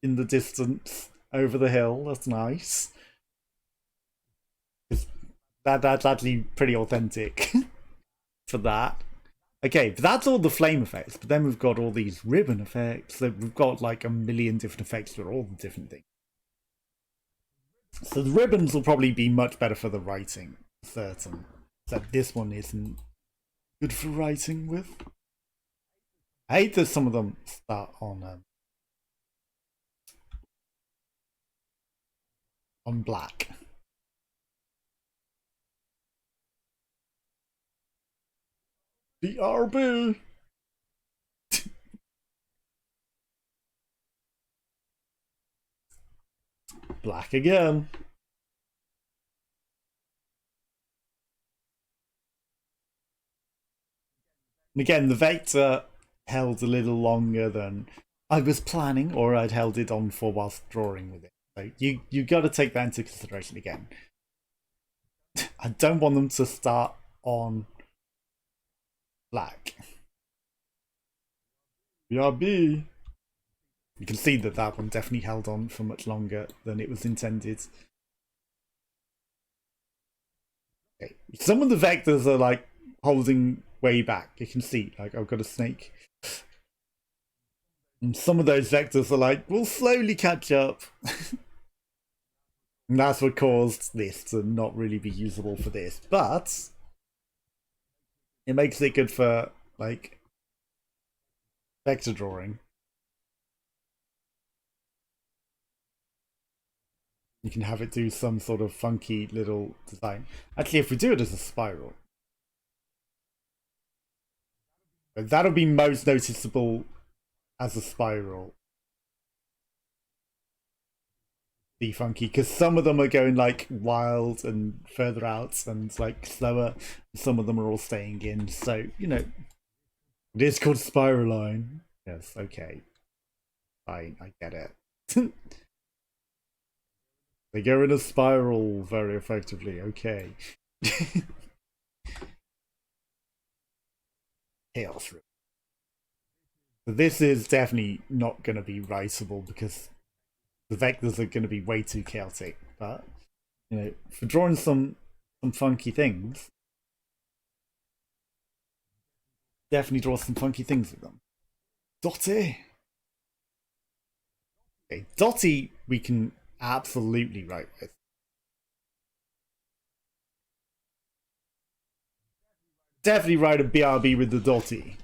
in the distance over the hill. That's nice. That's actually pretty authentic for that. Okay, but that's all the flame effects. But then we've got all these ribbon effects. So we've got like a million different effects for all the different things. So the ribbons will probably be much better for the writing, certain. Except this one isn't good for writing with. I hate that some of them start on black. BRB. Black again. And again, the vector held a little longer than I was planning, or I'd held it on for whilst drawing with it. So you got to take that into consideration again. I don't want them to start on black. BRB. You can see that that one definitely held on for much longer than it was intended. Okay. Some of the vectors are like holding way back. You can see, like, I've got a snake. And some of those vectors are like, we'll slowly catch up. And that's what caused this to not really be usable for this. But it makes it good for, like, vector drawing. You can have it do some sort of funky little design. Actually, if we do it as a spiral, that'll be most noticeable as a spiral. Be funky because some of them are going like wild and further out and like slower. Some of them are all staying in. So you know, it is called spiraline. Yes, okay, fine, I get it. They go in a spiral very effectively. Okay. Chaos room. So this is definitely not going to be writable because the vectors are going to be way too chaotic. But you know, for drawing some funky things, definitely draw some funky things with them. Dotty. Okay, Dotty we can absolutely write with. Definitely write a BRB with the Dotty.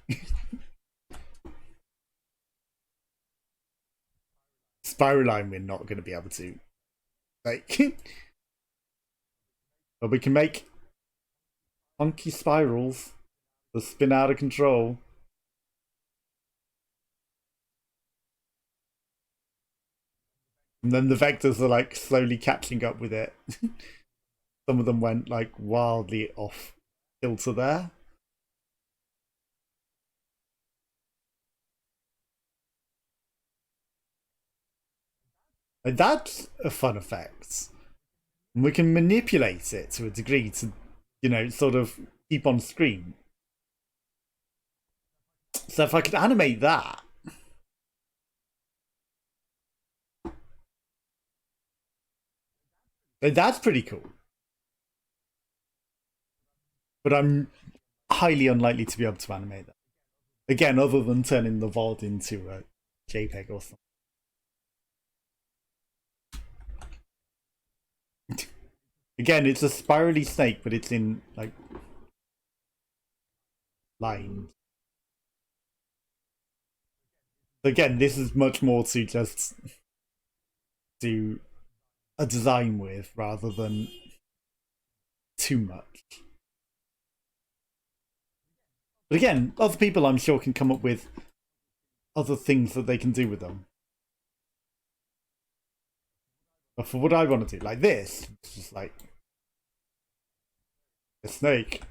Spiraline we're not going to be able to. Like, but we can make funky spirals that spin out of control. And then the vectors are like slowly catching up with it. Some of them went like wildly off kilter there. And that's a fun effect. And we can manipulate it to a degree to you know, sort of keep on screen. So if I could animate that, that's pretty cool. But I'm highly unlikely to be able to animate that. Again, other than turning the VOD into a JPEG or something. Again, it's a spirally snake, but it's in like lines. Again, this is much more to just do a design with rather than too much. But again, other people I'm sure can come up with other things that they can do with them. But for what I want to do, like this, it's just like a snake.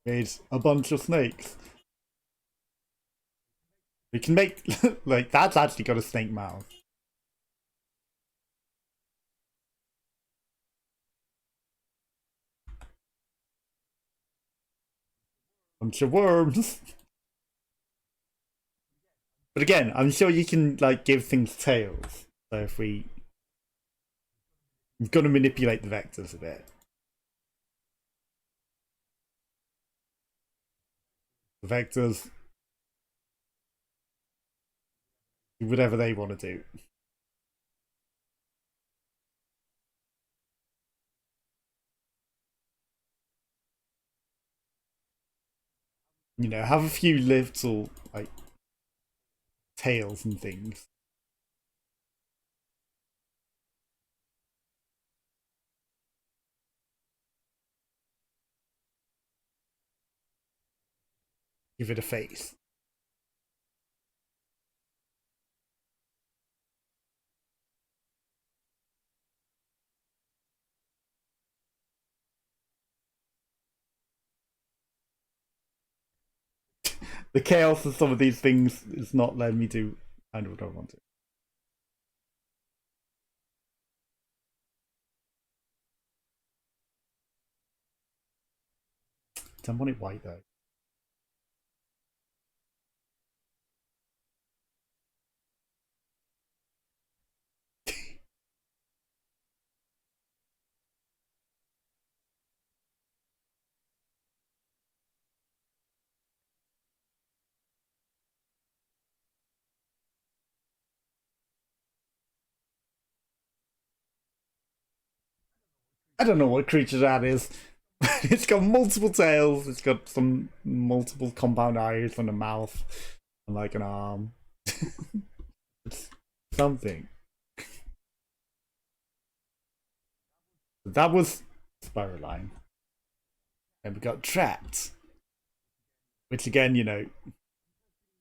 Made a bunch of snakes. We can make, like, that's actually got a snake mouth. Bunch of worms. But again, I'm sure you can, like, give things tails. So if we've got to manipulate the vectors a bit. The vectors do whatever they want to do. You know, have a few little, like, tails and things. Give it a face. The chaos of some of these things is not letting me do kind of what I want to. Don't want it white though. I don't know what creature that is. It's got multiple tails. It's got some multiple compound eyes and a mouth and like an arm. It's something. That was Spiraline. And we got Trapped. Which again, you know,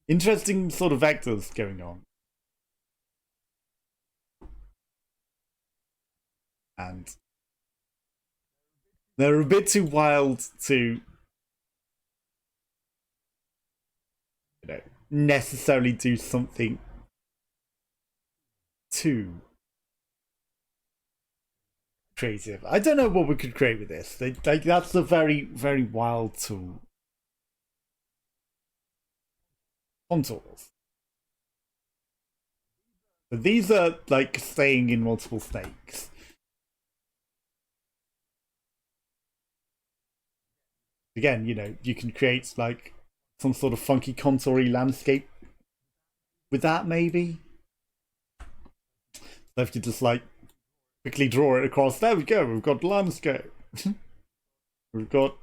interesting sort of vectors going on. And they're a bit too wild to, you know, necessarily do something too creative. I don't know what we could create with this. Like that's a very, very wild tool. Contours. But these are like staying in multiple snakes. Again, you know, you can create like some sort of funky contoury landscape with that maybe. So if you just like quickly draw it across, there we go, we've got landscape. We've got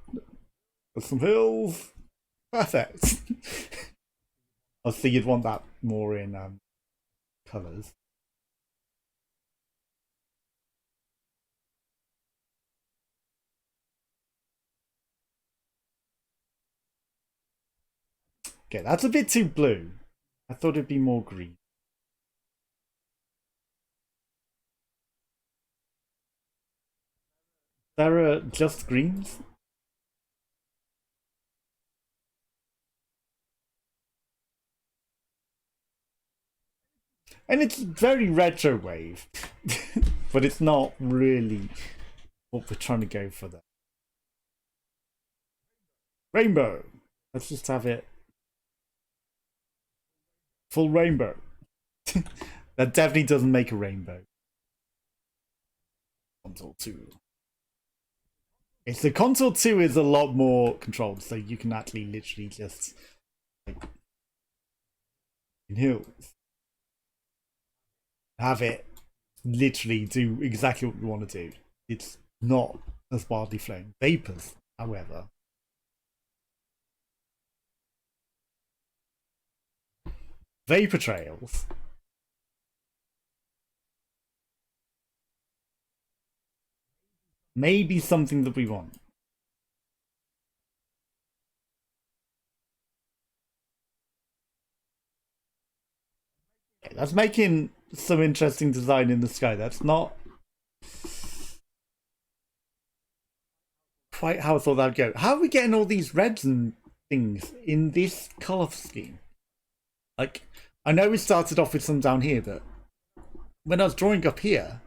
some hills. Perfect. Obviously you'd want that more in colours. Okay, that's a bit too blue. I thought it'd be more green. There are just greens? And it's very retro wave. But it's not really what we're trying to go for there. Rainbow. Let's just have it full rainbow. That definitely doesn't make a rainbow. Contour 2. It's the Contour 2 is a lot more controlled, so you can actually literally just like, in hills have it literally do exactly what we want to do. It's not as wildly flowing. Vapors, however. Vapor trails. Maybe something that we want. Okay, that's making some interesting design in the sky. That's not quite how I thought that'd go. How are we getting all these reds and things in this colour scheme? Like, I know we started off with some down here, but when I was drawing up here,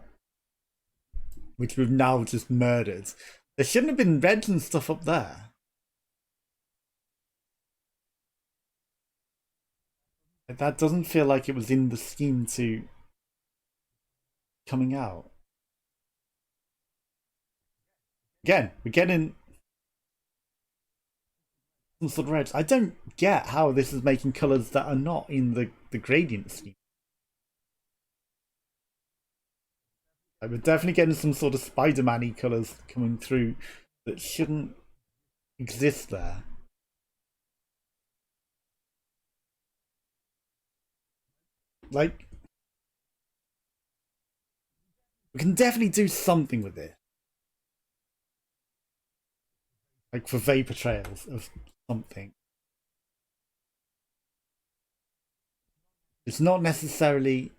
which we've now just murdered, there shouldn't have been reds and stuff up there. That doesn't feel like it was in the scheme to coming out. Again, we're getting some sort of reds. I don't get how this is making colours that are not in the gradient scheme. Like, we're definitely getting some sort of Spider-Man-y colours coming through that shouldn't exist there. Like, we can definitely do something with it. Like for vapor trails of something. It's not necessarily...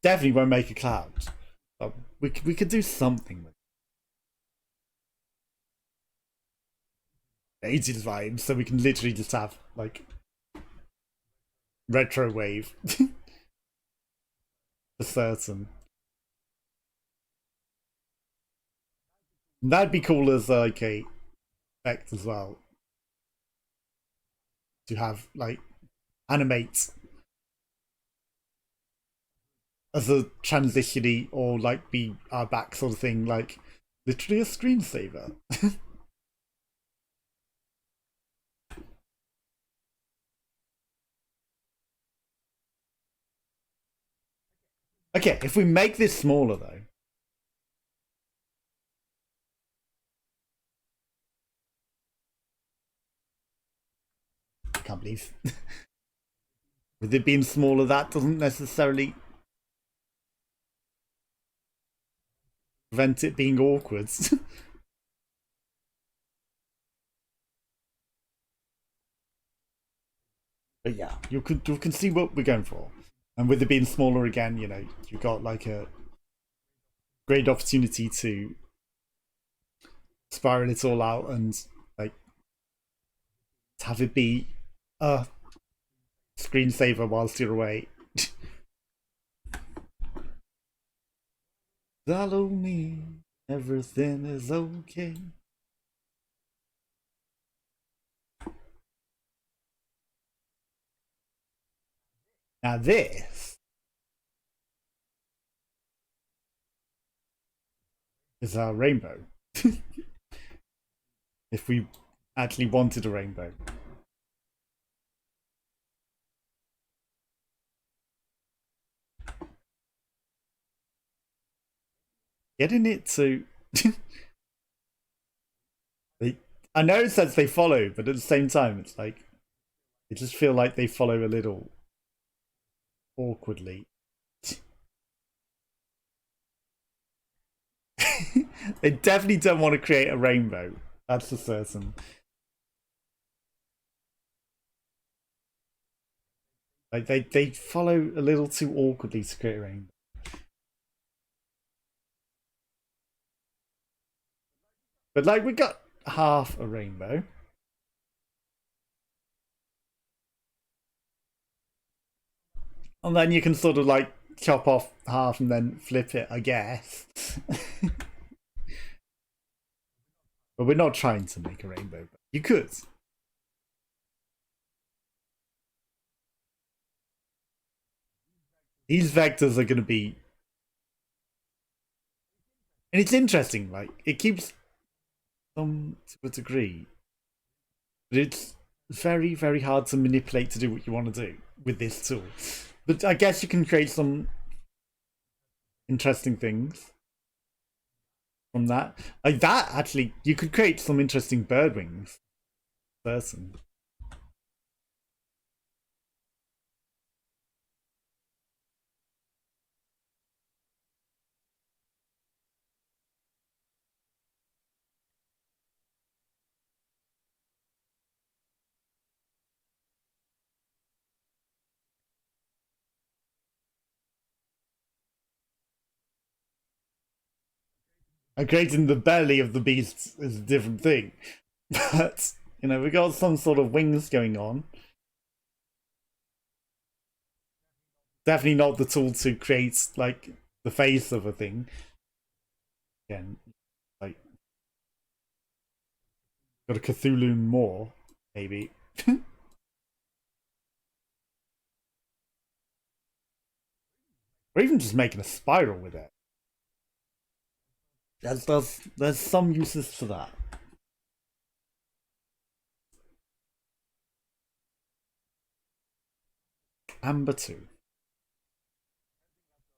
Definitely won't make a cloud. But we could do something with it. 80s vibes, so we can literally just have, like, retro wave. For certain. That'd be cool as like a effect as well. To have like animate as a transitiony or like be our back sort of thing, like literally a screensaver. Okay, if we make this smaller though. I can't believe. With it being smaller, that doesn't necessarily prevent it being awkward. But yeah, you can see what we're going for. And with it being smaller again, you know, you've got like a great opportunity to spiral it all out and like have it be a screensaver whilst you're away. Follow me, everything is okay. Now this is our rainbow. If we actually wanted a rainbow. Getting it to... I know it says they follow, but at the same time, it's like... They just feel like they follow a little awkwardly. They definitely don't want to create a rainbow. That's for certain. Like they follow a little too awkwardly to create a rainbow. But like we got half a rainbow. And then you can sort of like chop off half and then flip it, I guess. But we're not trying to make a rainbow. You could. These vectors are going to be... And it's interesting, like, it keeps them to a degree. But it's very, very hard to manipulate to do what you want to do with this tool. But I guess you can create some interesting things from that. Like that, actually, you could create some interesting bird wings. Person. And creating the belly of the beast is a different thing. But, you know, we got some sort of wings going on. Definitely not the tool to create, like, the face of a thing. Again, like, got a Cthulhu more, maybe. Or even just making a spiral with it. There's some uses for that. Amber 2.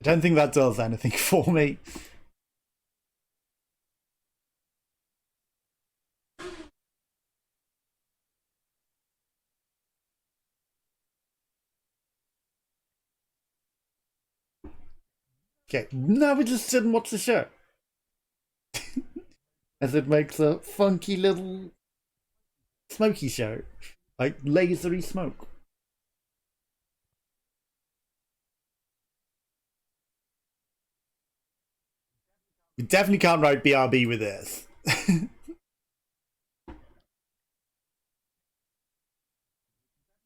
I don't think that does anything for me. Okay, now we just sit and watch the show. As it makes a funky little smoky show. Like lasery smoke. You definitely can't write BRB with this.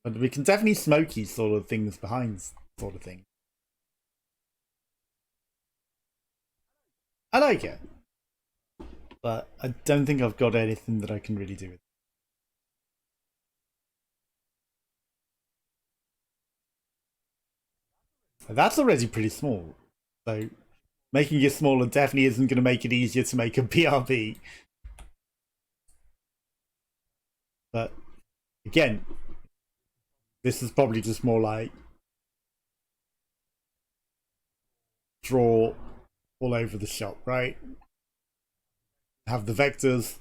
But we can definitely smoky sort of things behind sort of thing. I like it. But I don't think I've got anything that I can really do with it. That's already pretty small. So making it smaller definitely isn't going to make it easier to make a BRB. But again, this is probably just more like draw all over the shop, right? Have the vectors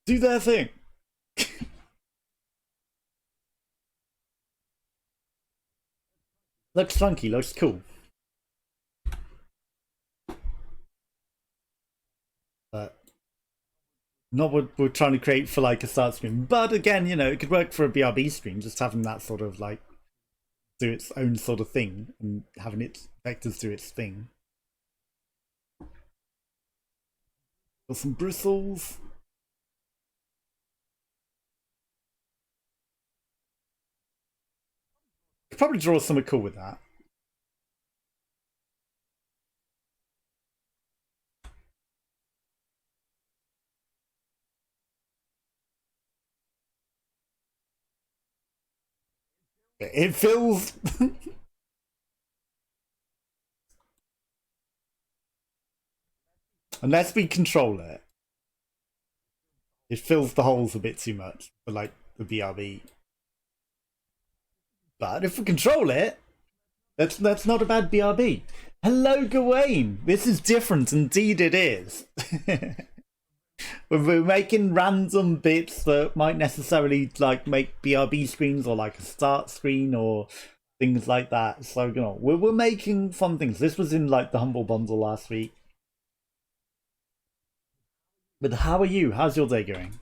do their thing. Looks funky, looks cool. But not what we're trying to create for like a start screen. But again, you know, it could work for a BRB screen, just having that sort of like do its own sort of thing and having its vectors do its thing. Got some bristles. Could probably draw something cool with that. It feels... Unless we control it, it fills the holes a bit too much for like the BRB. But if we control it, that's not a bad BRB. Hello, Gawain. This is different. Indeed, it is. We're making random bits that might necessarily like make BRB screens or like a start screen or things like that. So you know, we're making fun things. This was in like the Humble Bundle last week. But how are you? How's your day going?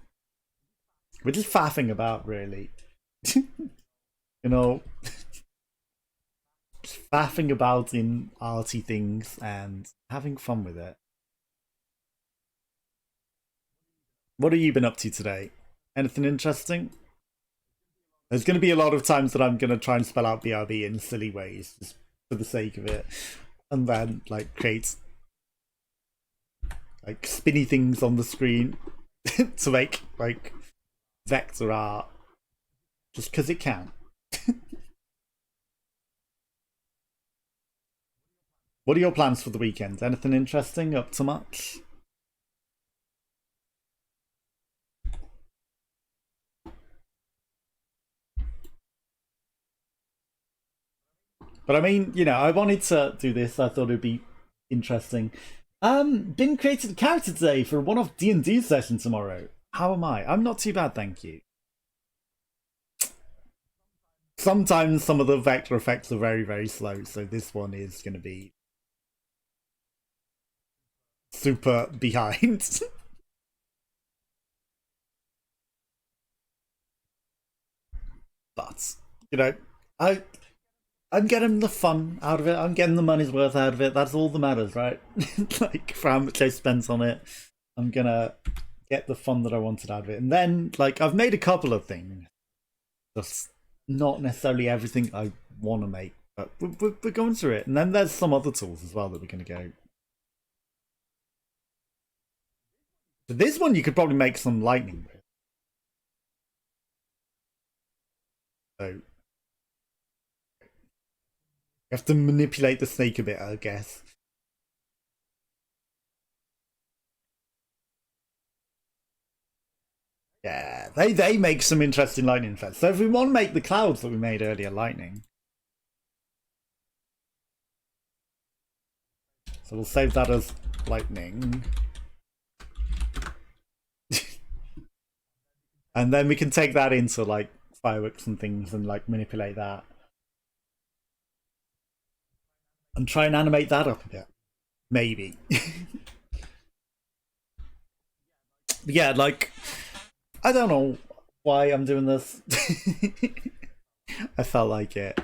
We're just faffing about, really. You know, just faffing about in arty things and having fun with it. What have you been up to today? Anything interesting? There's going to be a lot of times that I'm going to try and spell out BRB in silly ways, just for the sake of it. and then like create like spinny things on the screen to make like vector art just because it can. What are your plans for the weekend? Anything interesting? Up to much? But I mean, you know, I wanted to do this. I thought it'd be interesting. Been created a character today for a one-off D&D session tomorrow. How am I? I'm not too bad, thank you. Sometimes some of the vector effects are very, very slow, so this one is going to be super behind. But, you know, I'm getting the fun out of it. I'm getting the money's worth out of it. That's all that matters, right? Like, for how much I spent on it, I'm gonna get the fun that I wanted out of it. And then, like, I've made a couple of things. Just not necessarily everything I want to make, but we're going through it. And then there's some other tools as well that we're going to go. For this one, you could probably make some lightning with. So you have to manipulate the snake a bit, I guess. Yeah, they make some interesting lightning effects. So if we want to make the clouds that we made earlier lightning, so we'll save that as lightning. And then we can take that into like fireworks and things and like manipulate that. And try and animate that up a bit. Maybe. Yeah, like, I don't know why I'm doing this. I felt like it.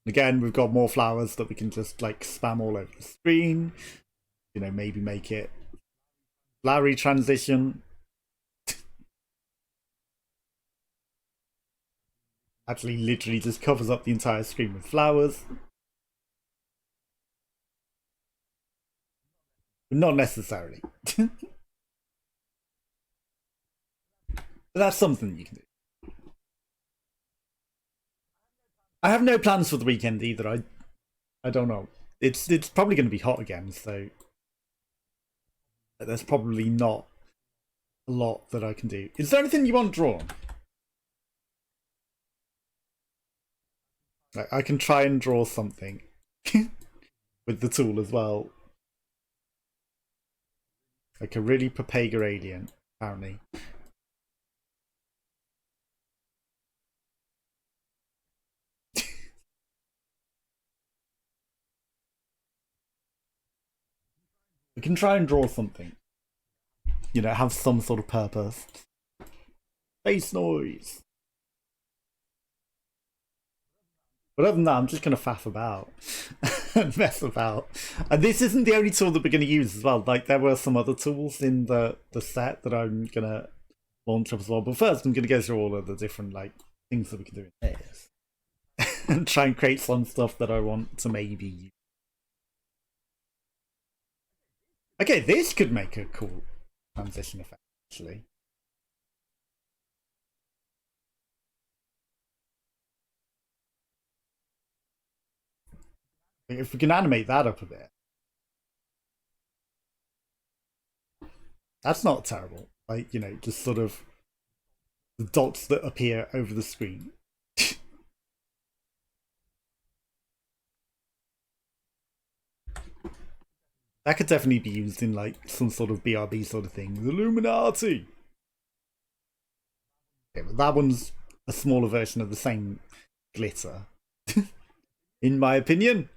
Again, we've got more flowers that we can just like spam all over the screen. You know, maybe make it flowery transition. Actually, literally just covers up the entire screen with flowers. But not necessarily. But that's something you can do. I have no plans for the weekend either. I don't know. It's probably going to be hot again, so there's probably not a lot that I can do. Is there anything you want drawn? Like, I can try and draw something with the tool as well. Like a really Papaga alien, apparently. We can try and draw something. You know, have some sort of purpose. Face noise. But other than that, I'm just going to faff about and mess about. And this isn't the only tool that we're going to use as well. Like, there were some other tools in the set that I'm going to launch up as well. But first, I'm going to go through all of the different like things that we can do in this. And try and create some stuff that I want to maybe use. Okay, this could make a cool transition effect, actually. If we can animate that up a bit. That's not terrible. Like, you know, just sort of the dots that appear over the screen. That could definitely be used in like some sort of BRB sort of thing. The Illuminati! Okay, but that one's a smaller version of the same glitter. In my opinion.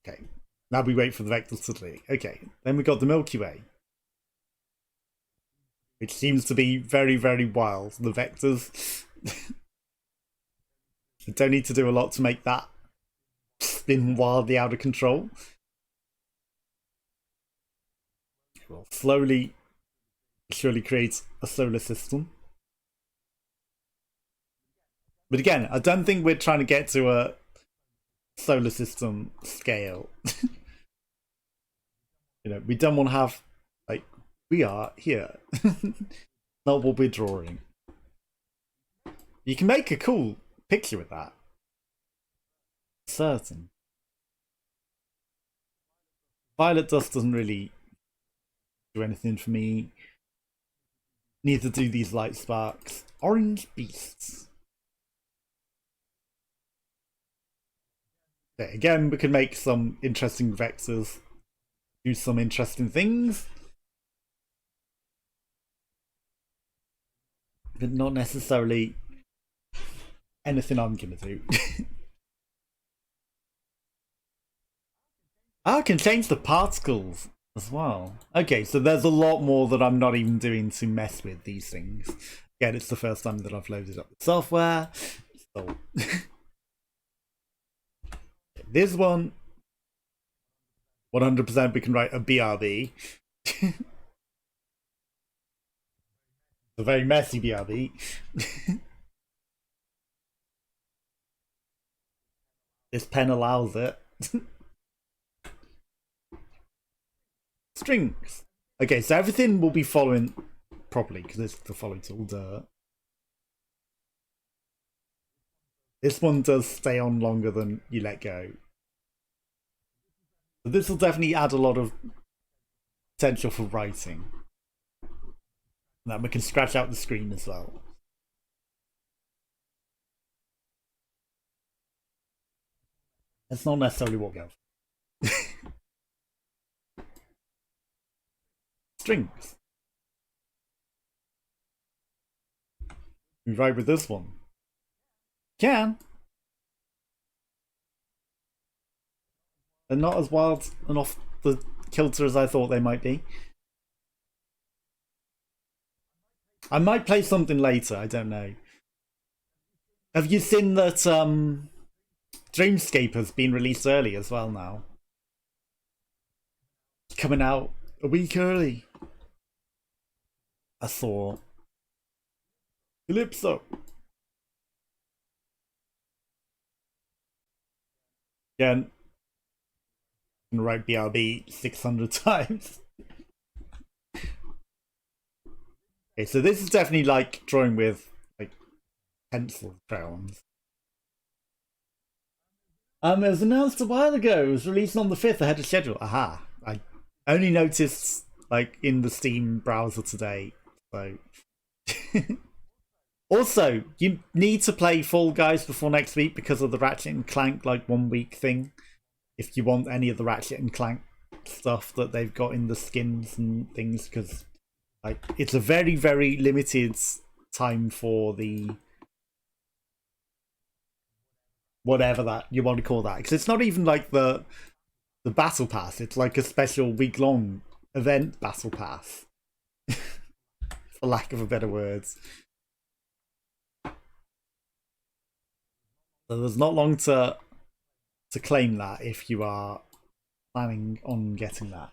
Okay, now we wait for the vectors to delete. Okay, then we got the Milky Way, which seems to be very, very wild. The vectors. You don't need to do a lot to make that spin wildly out of control. We'll slowly surely create a solar system. But again, I don't think we're trying to get to a solar system scale. You know, we don't want to have, like, we are here. Not what we're drawing. You can make a cool picture with that. Certain. Violet dust doesn't really do anything for me. Neither do these light sparks. Orange beasts. Okay, again, we can make some interesting vectors. Do some interesting things. But not necessarily anything I'm gonna do. I can change the particles as well. Okay, so there's a lot more that I'm not even doing to mess with these things. Again, it's the first time that I've loaded up the software. So this one, 100% we can write a BRB. It's a very messy BRB. This pen allows it. Strings. Okay, so everything will be following properly because it's the follow tool. This one does stay on longer than you let go. So this will definitely add a lot of potential for writing. And then we can scratch out the screen as well. That's not necessarily what we go for. Strings. We write with this one. Can. They're not as wild and off the kilter as I thought they might be. I might play something later, I don't know. Have you seen that Dreamscape has been released early as well now? Coming out a week early. I saw Calypso. Again, I'm gonna write BRB 600 times. Okay, so this is definitely like drawing with like pencil crayons. It was announced a while ago. It was released on the 5th ahead of schedule. Aha! I only noticed like in the Steam browser today. So also, you need to play Fall Guys before next week because of the Ratchet and Clank like 1 week thing. If you want any of the Ratchet and Clank stuff that they've got in the skins and things, because like it's a very, very limited time for the whatever that you want to call that, because it's not even like the battle pass, it's like a special week-long event battle pass. For lack of a better words. So there's not long to claim that if you are planning on getting that.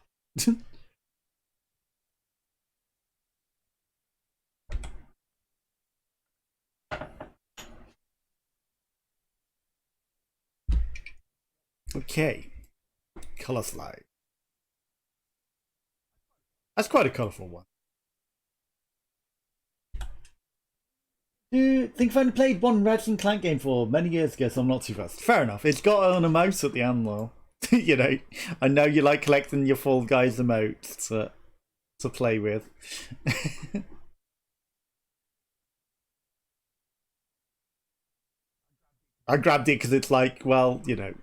Okay, color slide. That's quite a colourful one. I think I've only played one Ratchet and Clank game for many years ago, so I'm not too fussed. Fair enough. It's got an emote at the end though. You know, I know you like collecting your Fall Guys emotes to play with. I grabbed it because it's like, well, you know,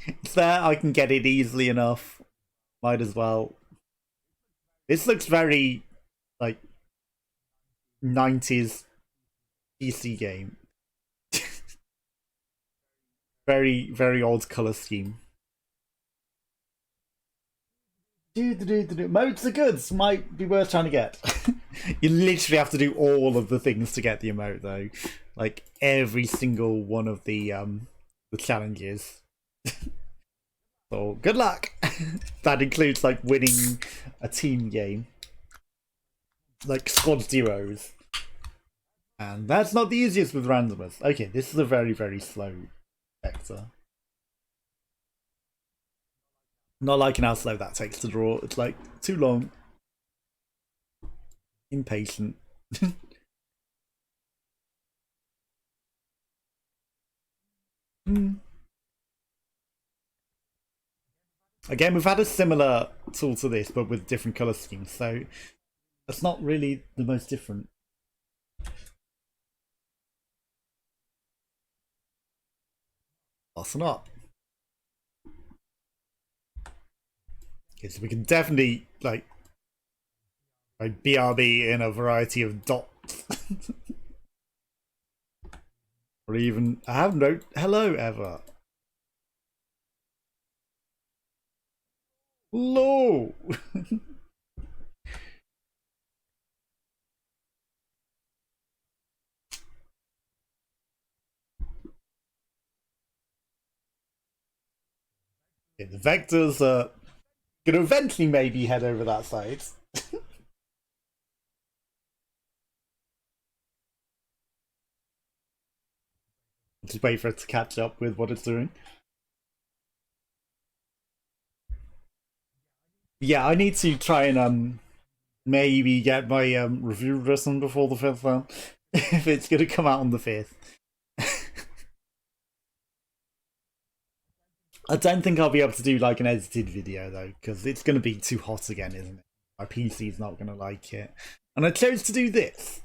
it's there. I can get it easily enough. Might as well. This looks very like 90s PC game. Very, very odd color scheme. Modes are good. Might be worth trying to get. You literally have to do all of the things to get the emote, though. Like every single one of the challenges. So good luck. That includes like winning a team game. like squad zeros. And that's not the easiest with randomers. Okay, this is a very, very slow vector. Not liking how slow that takes to draw. It's like too long. Impatient. Again, we've had a similar tool to this, but with different color schemes, so that's not really the most different. Also not. Okay, so we can definitely like BRB in a variety of dots. Or even I have no hello ever. Low. Okay, the vectors are gonna eventually maybe head over that side. Just wait for it to catch up with what it's doing. Yeah, I need to try and maybe get my review written before the 5th one. If it's gonna come out on the 5th. I don't think I'll be able to do like an edited video though, because it's gonna be too hot again, isn't it? My PC's not gonna like it. And I chose to do this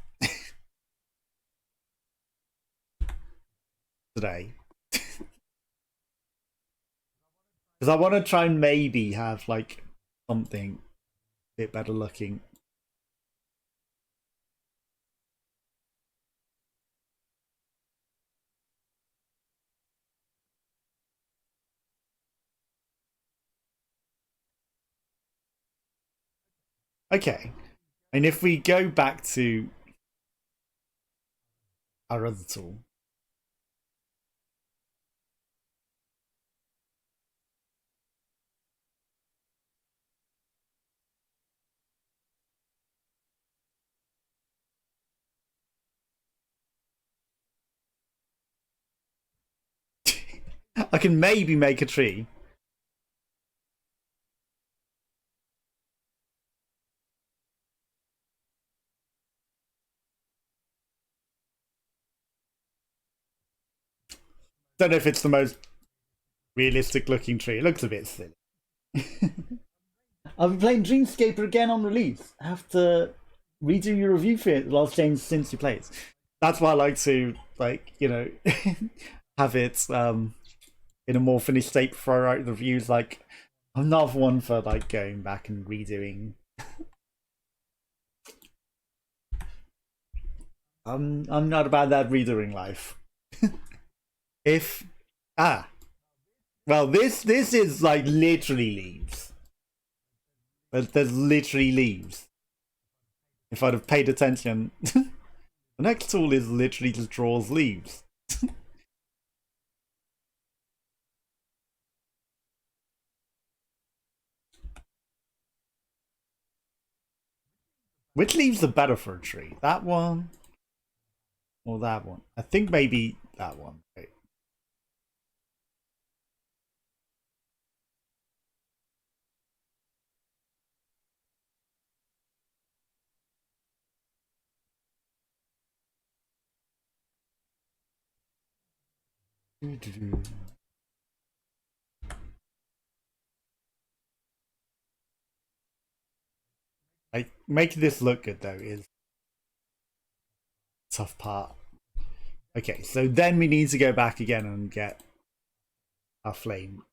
today. Because I want to try and maybe have like something a bit better looking. Okay. And if we go back to our other tool. I can maybe make a tree. Don't know if it's the most realistic looking tree. It looks a bit silly. I've been playing Dreamscaper again on release after redoing your review for it. The last change since you played. That's why I like to have it in a more finished state before I write the reviews. Like I'm not one for like going back and redoing. I'm not about that redoing life. If well, this is like literally leaves. There's literally leaves. If I'd have paid attention, the next tool is literally just draws leaves. Which leaves are better for a tree? That one or that one? I think maybe that one. Wait. Like making this look good though is a tough part. Okay, so then we need to go back again and get our flame.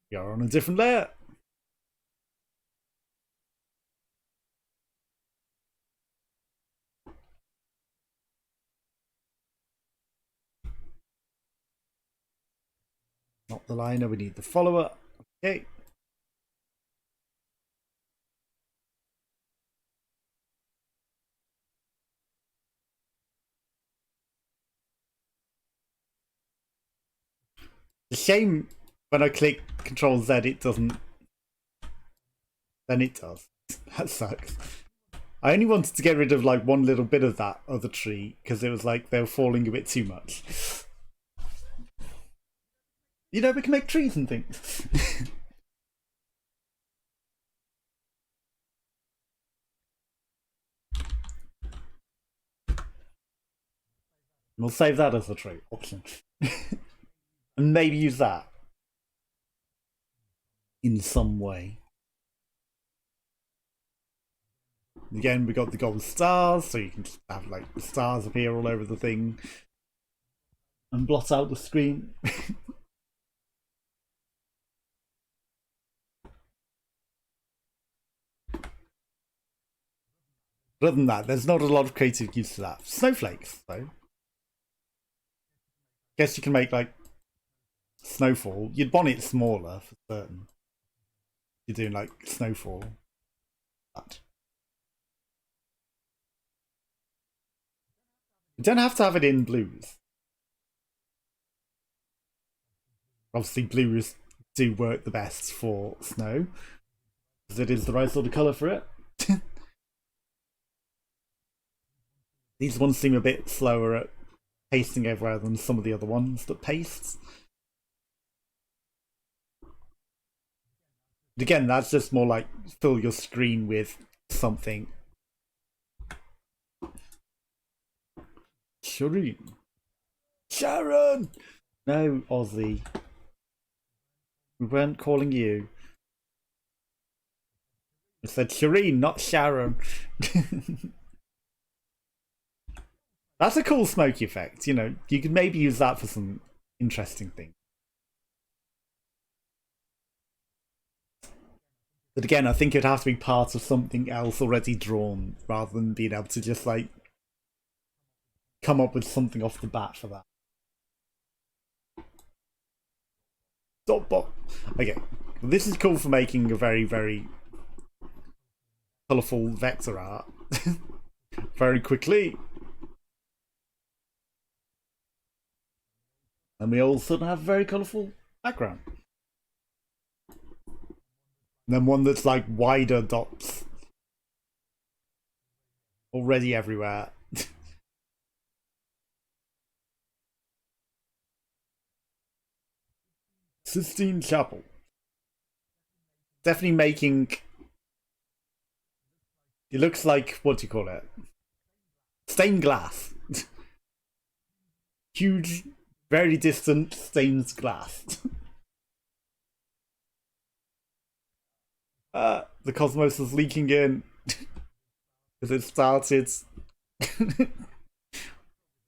We are on a different layer. Not the liner, we need the follower. Okay. It's a shame when I click Control Z it doesn't. Then it does. That sucks. I only wanted to get rid of like one little bit of that other tree because it was like they were falling a bit too much. You know, we can make trees and things. We'll save that as a tree option. And maybe use that in some way. Again, we got the gold stars, so you can just have like the stars appear all over the thing and blot out the screen. Other than that, there's not a lot of creative use to that. Snowflakes, though. Guess you can make like snowfall. You'd want it smaller for certain. You're doing like snowfall. But you don't have to have it in blues. Obviously, blues do work the best for snow because it is the right sort of colour for it. These ones seem a bit slower at pasting everywhere than some of the other ones that paste. Again, that's just more like fill your screen with something. Shireen. Sharon! No, Ozzy. We weren't calling you. We said Shireen, not Sharon. That's a cool smoky effect. You know, you could maybe use that for some interesting things. But again, I think it'd have to be part of something else already drawn rather than being able to just like come up with something off the bat for that. Okay, this is cool for making a very, very colourful vector art very quickly. And we also have a very colourful background. And then one that's like wider dots. Already everywhere. Sistine Chapel. Definitely making... It looks like, what do you call it? Stained glass. Huge, very distant stained glass. The cosmos is leaking in. Because it started.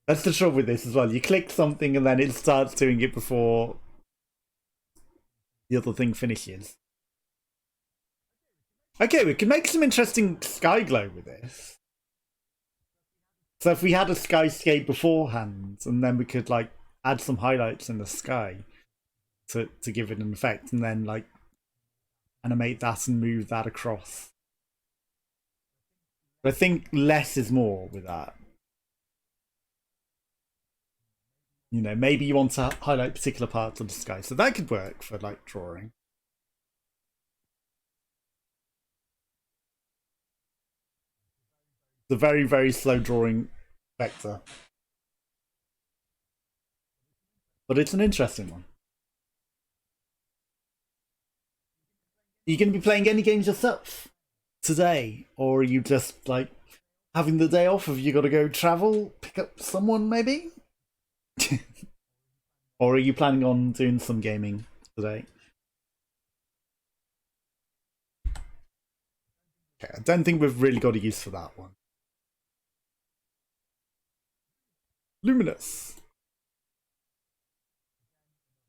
That's the trouble with this as well. You click something and then it starts doing it before the other thing finishes. Okay, we can make some interesting sky glow with this. So if we had a skyscape beforehand, and then we could like add some highlights in the sky to give it an effect, and then like animate that and move that across. But I think less is more with that. You know, maybe you want to highlight particular parts of the sky, so that could work for like drawing. The very, very slow drawing vector. But it's an interesting one. Are you going to be playing any games yourself today? Or are you just like having the day off? Have you got to go travel, pick up someone maybe? Or are you planning on doing some gaming today? Okay, I don't think we've really got a use for that one. Luminous.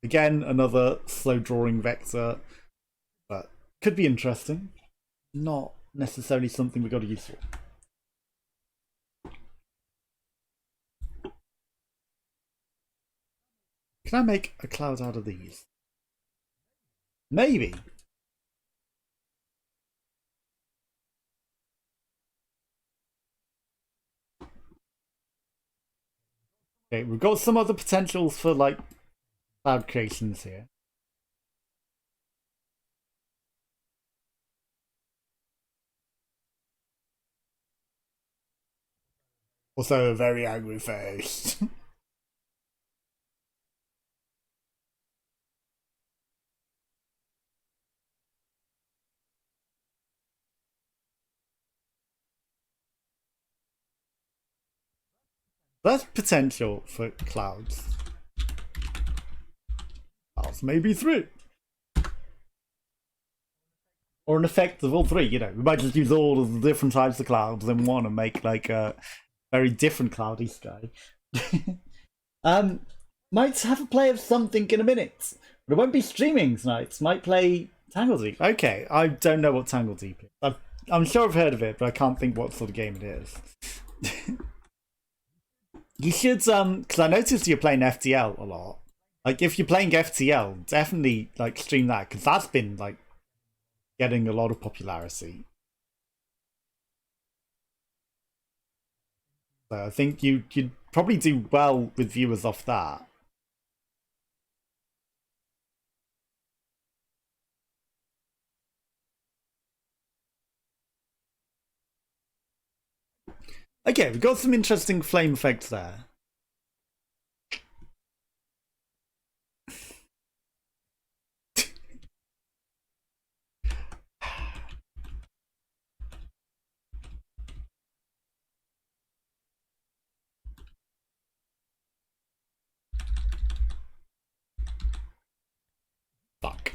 Again, another slow drawing vector, but could be interesting. Not necessarily something we got a use for. Can I make a cloud out of these? Maybe. Okay, we've got some other potentials for like cloud creations here. Also a very angry face. That's potential for clouds. Clouds maybe three. Or an effect of all three, you know. We might just use all of the different types of clouds in one and make like a very different cloudy sky. Might have a play of something in a minute. But it won't be streaming tonight. Might play Tangle Deep. Okay, I don't know what Tangle Deep is. I'm sure I've heard of it, but I can't think what sort of game it is. You should, because I noticed you're playing FTL a lot. Like, if you're playing FTL, definitely, like, stream that, because that's been, like, getting a lot of popularity. So I think you'd probably do well with viewers off that. Okay, we've got some interesting flame effects there. Fuck.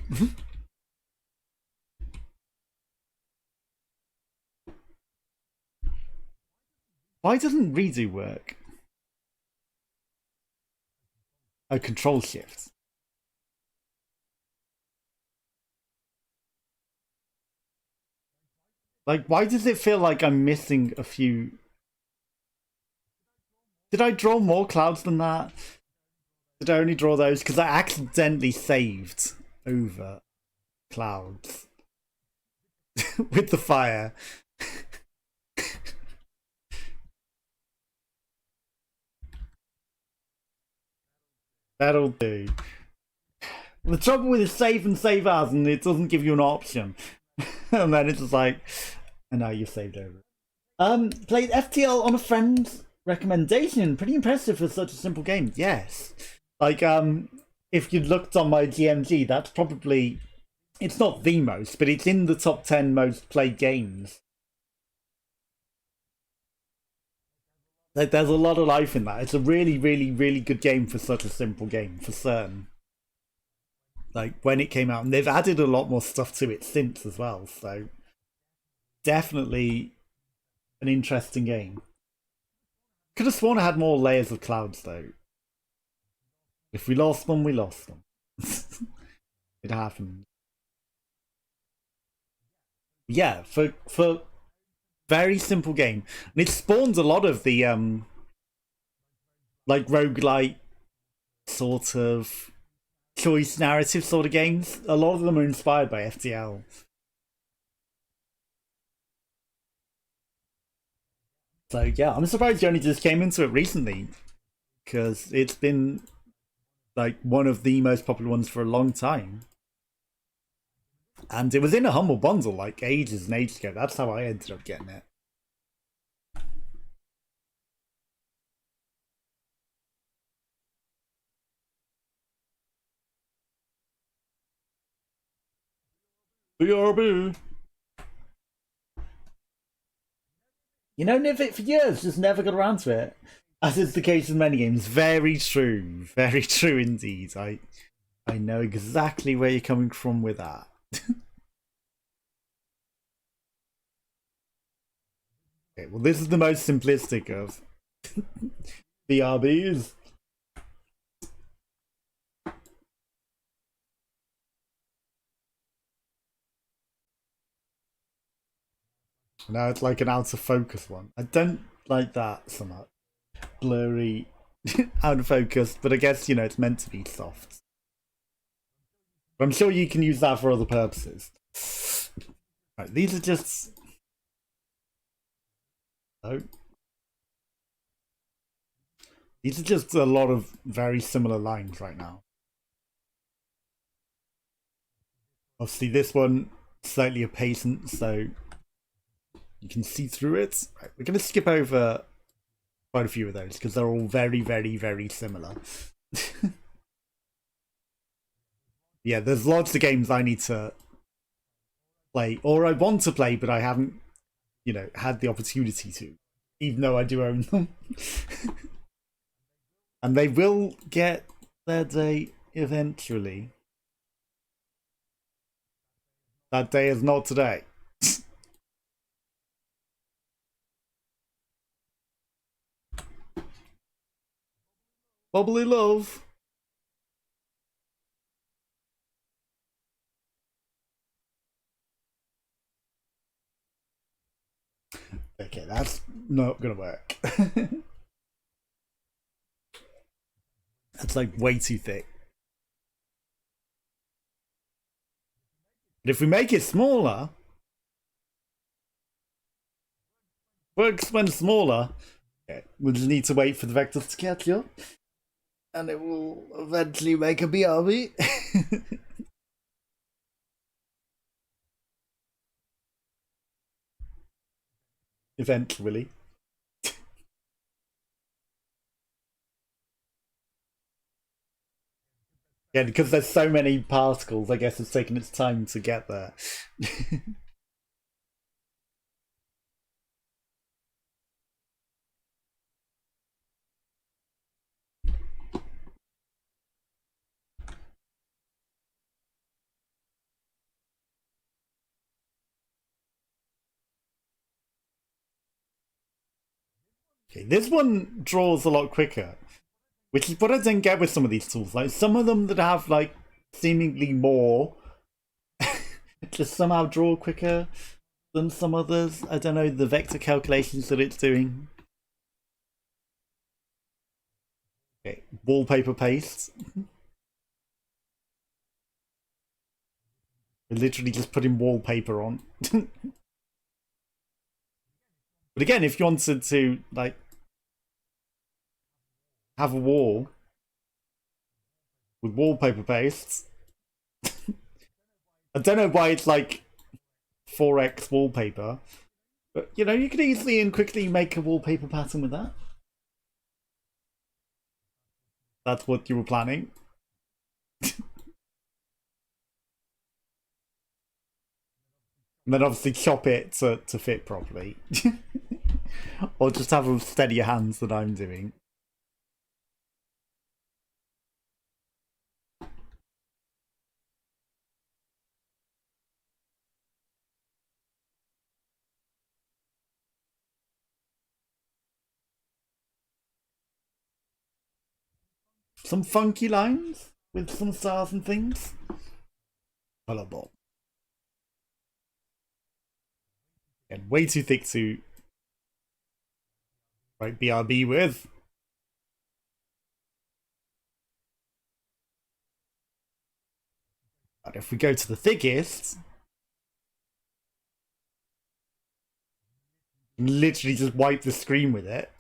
Why doesn't redo work? Oh, control shift. Like, why does it feel like I'm missing a few? Did I draw more clouds than that? Did I only draw those? Because I accidentally saved over clouds with the fire. That'll do. The trouble with save and save as, and it doesn't give you an option. And then it's just like, and now you've saved over. Played FTL on a friend's recommendation. Pretty impressive for such a simple game. Yes. Like, if you looked on my GMG, that's probably, it's not the most, but it's in the top 10 most played games. Like, there's a lot of life in that. It's a really, really, really good game for such a simple game, for certain. Like, when it came out, and they've added a lot more stuff to it since as well, so definitely an interesting game. Could have sworn I had more layers of clouds though. If we lost them, we lost them. It happened. Yeah, for very simple game. And it spawns a lot of the like roguelite sort of choice narrative sort of games. A lot of them are inspired by FTL. So yeah, I'm surprised you only just came into it recently, because it's been like one of the most popular ones for a long time. And it was in a humble bundle like ages and ages ago. That's how I ended up getting it. BRB. You know, Nivit for years, just never got around to it. As is the case with many games. Very true. Very true indeed. I know exactly where you're coming from with that. Okay, well, this is the most simplistic of BRBs. Now it's like an out of focus one. I don't like that so much. Blurry, out of focus, but I guess, you know, it's meant to be soft. But I'm sure you can use that for other purposes. Right, these are just... Oh. These are just a lot of very similar lines right now. Obviously this one, slightly opacent, so you can see through it. Right, we're going to skip over quite a few of those because they're all very, very, very similar. Yeah, there's lots of games I need to play, or I want to play, but I haven't, had the opportunity to, even though I do own them. And they will get their day eventually. That day is not today. Bubbly love. Okay, that's not gonna work. That's like way too thick. But if we make it smaller, works when smaller. Okay, we'll just need to wait for the vectors to catch up. And it will eventually make a BRB. Eventually. Yeah, because there's so many particles, I guess it's taken its time to get there. Okay, this one draws a lot quicker, which is what I didn't get with some of these tools. Like some of them that have like seemingly more just somehow draw quicker than some others. I don't know the vector calculations that it's doing. Okay, wallpaper paste. We're literally just putting wallpaper on. But again, if you wanted to like have a wall with wallpaper paste, I don't know why it's like 4x wallpaper, but you could easily and quickly make a wallpaper pattern with that. That's what you were planning. And then obviously chop it to fit properly. Or just have a steadier hands than I'm doing. Some funky lines with some stars and things. Colorball. And way too thick to write BRB with. But if we go to the thickest, literally just wipe the screen with it.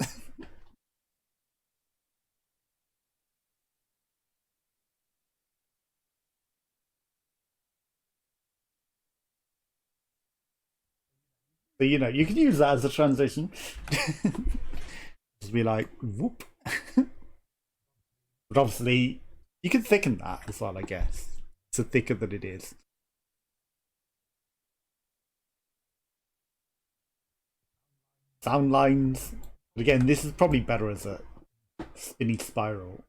So, you can use that as a transition. Just be like, whoop. But obviously, you can thicken that as well, I guess. It's thicker than it is. Sound lines. But again, this is probably better as a spinny spiral.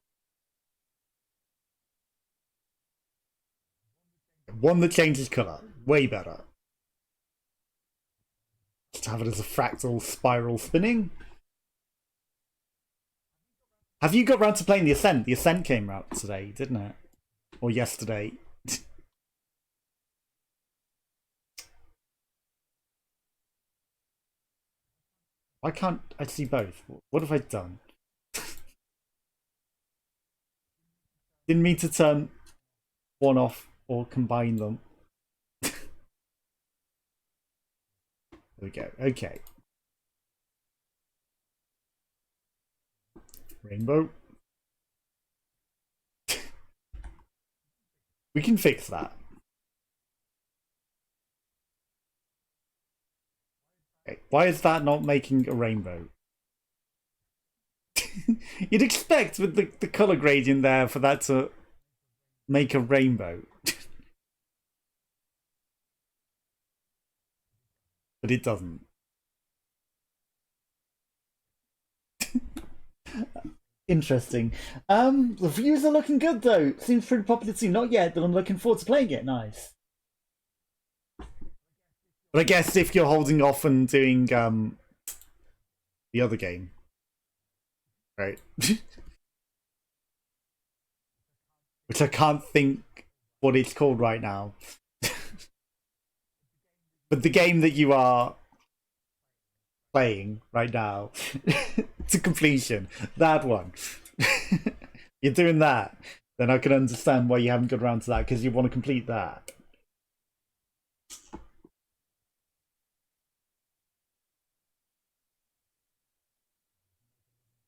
One that changes colour. Way better. Just have it as a fractal spiral spinning. Have you got round to playing the Ascent? The Ascent came out today, didn't it? Or yesterday. Why can't I see both? What have I done? Didn't mean to turn one off or combine them. There we go. Okay. Rainbow. We can fix that. Okay. Why is that not making a rainbow? You'd expect with the color gradient there for that to make a rainbow. But it doesn't. Interesting. The views are looking good though. Seems pretty popular too. Not yet, but I'm looking forward to playing it. Nice. But I guess if you're holding off and doing the other game, right? Which I can't think what it's called right now. But the game that you are playing right now to completion, that one. You're doing that, then I can understand why you haven't got around to that, because you want to complete that.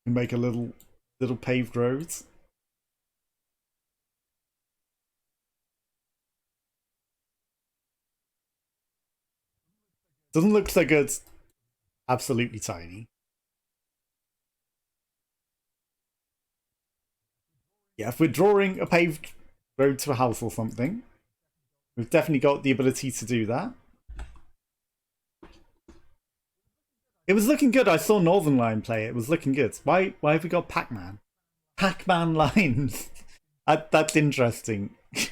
And make a little paved roads. Doesn't look so good. Absolutely tiny. Yeah, if we're drawing a paved road to a house or something, we've definitely got the ability to do that. It was looking good. I saw Northern Line play it. It was looking good. Why have we got Pac-Man? Pac-Man lines. That's interesting. The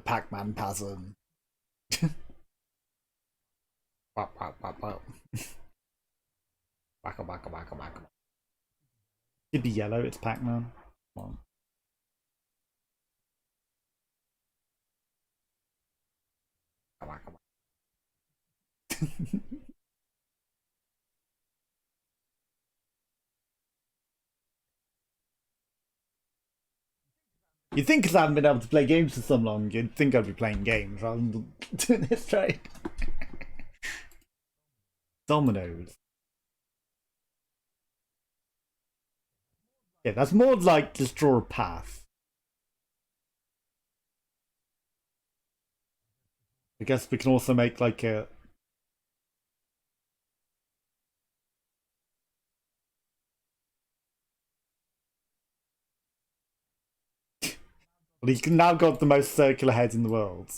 Pac-Man pattern. It'd be yellow, it's Pac-Man. Come on. You'd think because I haven't been able to play games for so long, you'd think I'd be playing games rather than doing this, right? Dominoes. Yeah, that's more like just draw a path. I guess we can also make like a... Well, he's now got the most circular head in the world.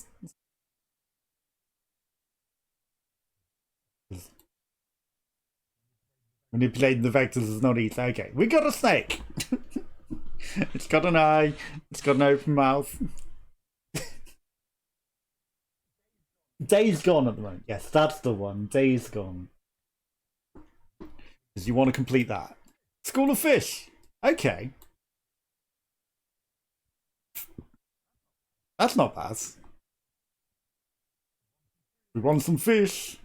Manipulating the vectors is not easy. Okay, we got a snake. It's got an eye. It's got an open mouth. Days Gone at the moment. Yes, that's the one. Days Gone. Because you want to complete that. School of Fish. Okay. That's not bad. We want some fish.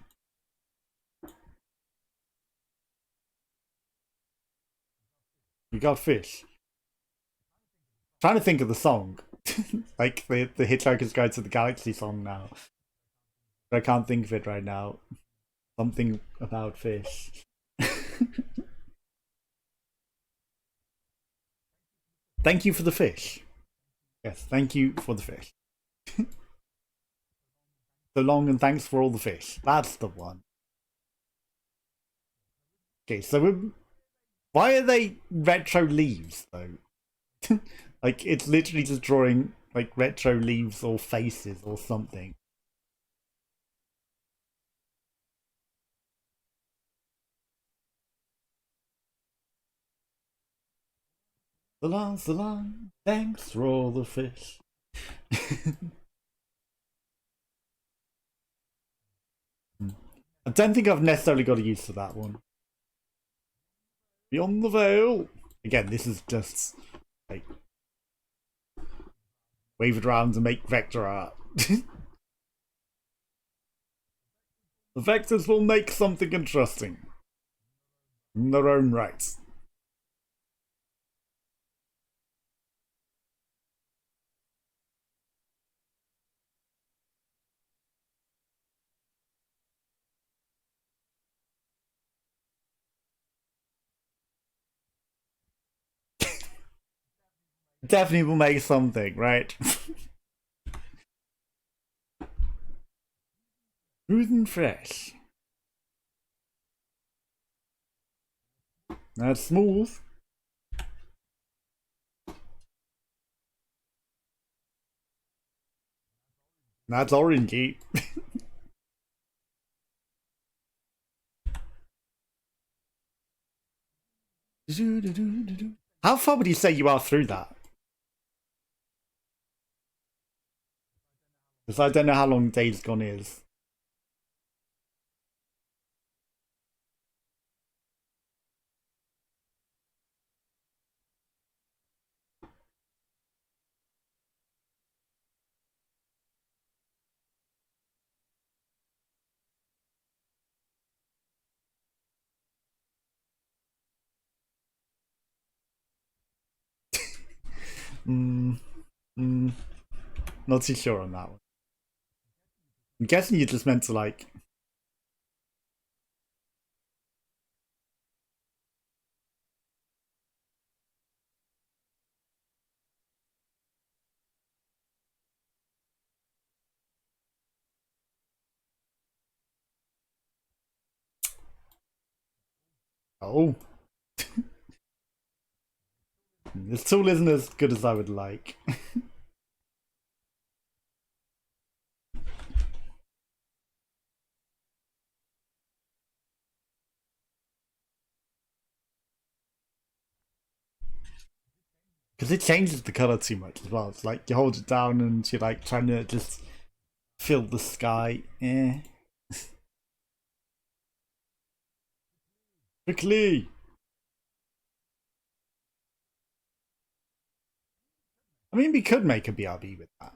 We got fish. Trying to think of the song. Like the Hitchhiker's Guide to the Galaxy song now. But I can't think of it right now. Something about fish. Thank you for the fish. Yes, thank you for the fish. So long and thanks for all the fish. That's the one. Okay, so why are they retro leaves though? Like it's literally just drawing like retro leaves or faces or something. So long, thanks for all the fish. I don't think I've necessarily got a use for that one. Beyond the Veil. Again, this is just like wave it around and make vector art. The vectors will make something interesting in their own right. Definitely will make something, right? Smooth and fresh. That's smooth. That's orangey. How far would you say you are through that? Because I don't know how long Days Gone is. Not too sure on that one. I'm guessing you just meant to like. Oh. This tool isn't as good as I would like. Because it changes the colour too much as well. It's like you hold it down and you're like trying to just fill the sky. Eh. Quickly! I mean, we could make a BRB with that.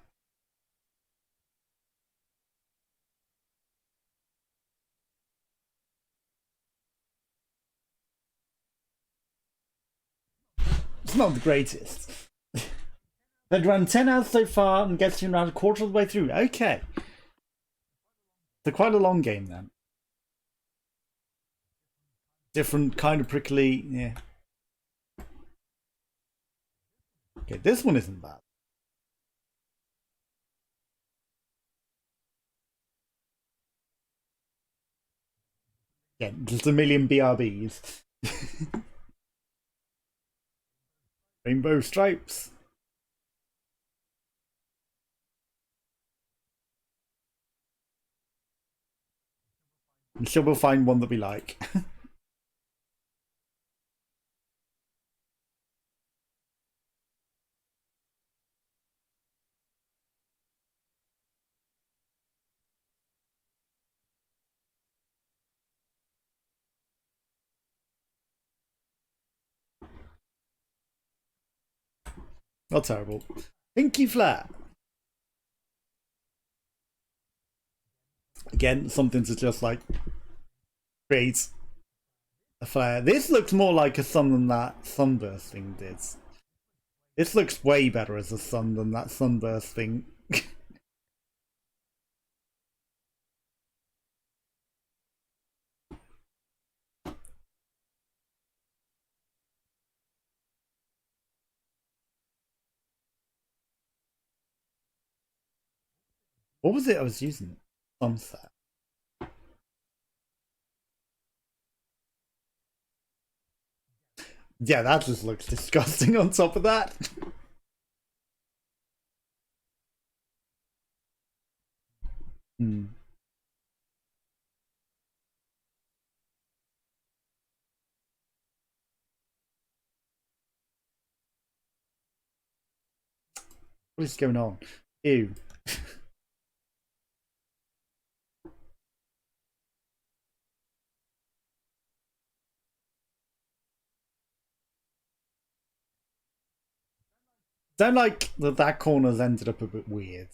It's not the greatest. They'd run 10 hours so far and gets you around a quarter of the way through. Okay. So quite a long game then. Different kind of prickly, yeah. Okay, this one isn't bad. Yeah, just a million BRBs. Rainbow stripes. I'm sure we'll find one that we like. Not terrible. Pinky flat. Again, something to just like create a flare. This looks more like a sun than that sunburst thing did. This looks way better as a sun than that sunburst thing. What was it I was using? Sunset. Yeah, that just looks disgusting on top of that. Hmm. What is going on? Ew. Don't like that corner's ended up a bit weird.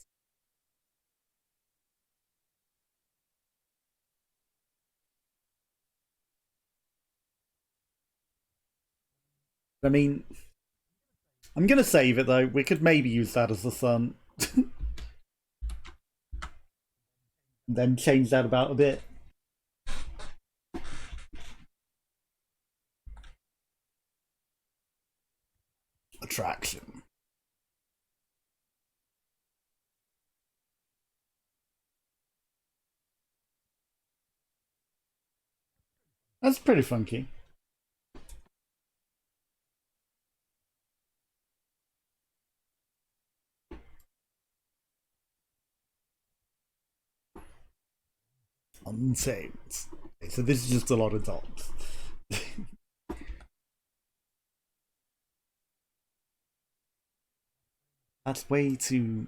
I mean, I'm gonna save it though. We could maybe use that as the sun. Then change that about a bit. Attraction. That's pretty funky. Untamed. Okay, so this is just a lot of dots. That's way too...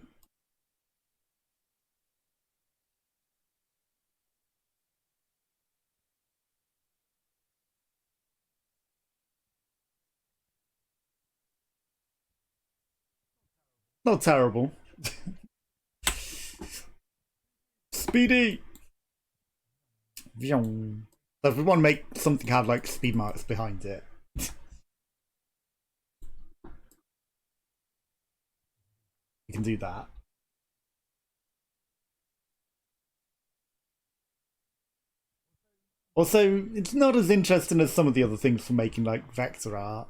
Not terrible. Speedy! So if we want to make something have like speed marks behind it. We can do that. Also, it's not as interesting as some of the other things for making like vector art.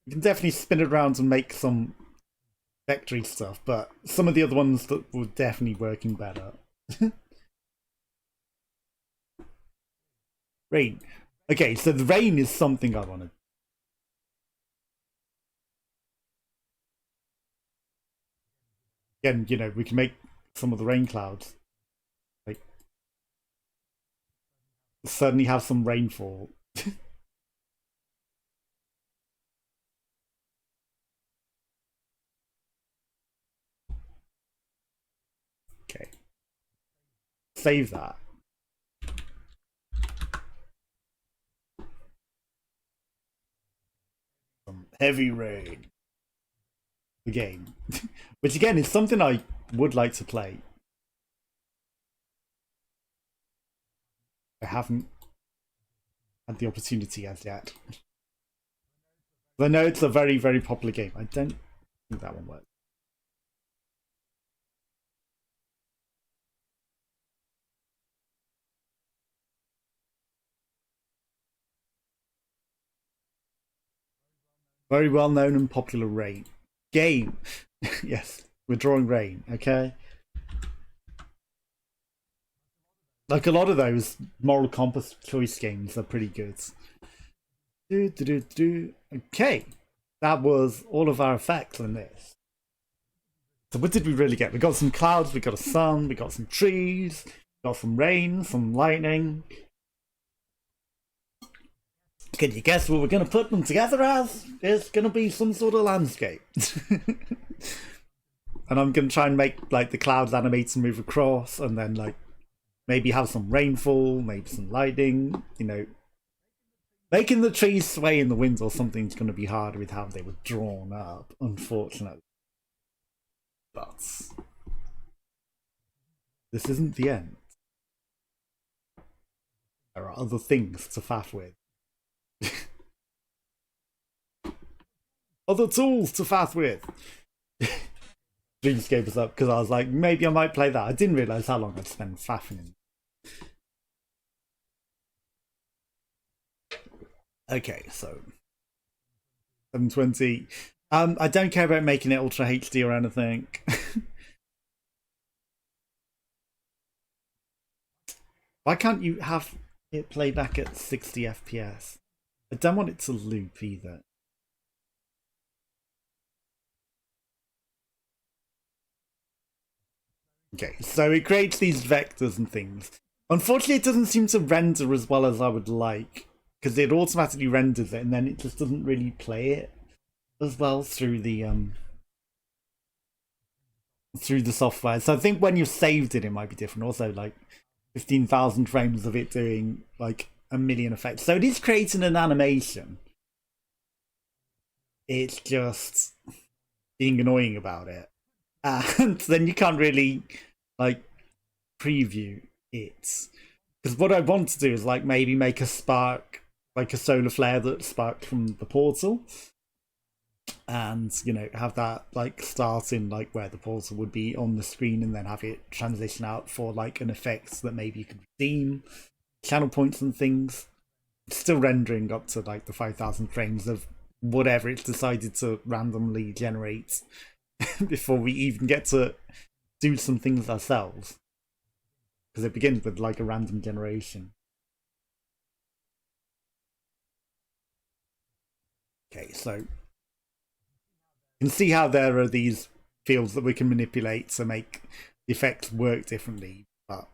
You can definitely spin it around and make some vectory stuff, but some of the other ones that were definitely working better. Rain. Okay, so the rain is something I want to... Again, you know, we can make some of the rain clouds. Like, suddenly have some rainfall. Okay. Save that. Some heavy rain. The game. Which again is something I would like to play. I haven't had the opportunity as yet. I know it's a very, very popular game. I don't think that one works. Very well known and popular rain. Game. Yes, we're drawing rain, okay? Like a lot of those moral compass choice games are pretty good. Okay, that was all of our effects in this. So what did we really get? We got some clouds, we got a sun, we got some trees, we got some rain, some lightning. Can you guess what we're going to put them together as? It's going to be some sort of landscape. And I'm going to try and make like the clouds animate and move across, and then like maybe have some rainfall, maybe some lightning, you know. Making the trees sway in the wind or something's going to be hard with how they were drawn up, unfortunately. But this isn't the end. There are other things to faff with. Other tools to faff with. Dreamscape us up because I was like, maybe I might play that. I didn't realise how long I'd spend faffing. Okay, so 720. I don't care about making it Ultra HD or anything. Why can't you have it play back at 60 FPS? I don't want it to loop either. Okay, so it creates these vectors and things. Unfortunately, it doesn't seem to render as well as I would like, because it automatically renders it and then it just doesn't really play it as well through the software. So I think when you've saved it, it might be different. Also, like 15,000 frames of it doing like a million effects. So it is creating an animation. It's just being annoying about it. And then you can't really like preview it. Because what I want to do is like maybe make a spark, like a solar flare that sparked from the portal. And, you know, have that like start in like where the portal would be on the screen and then have it transition out for like an effect that maybe you could redeem, channel points and things. It's still rendering up to like the 5,000 frames of whatever it's decided to randomly generate before we even get to do some things ourselves. Because it begins with like a random generation. Okay, so you can see how there are these fields that we can manipulate to make the effects work differently. But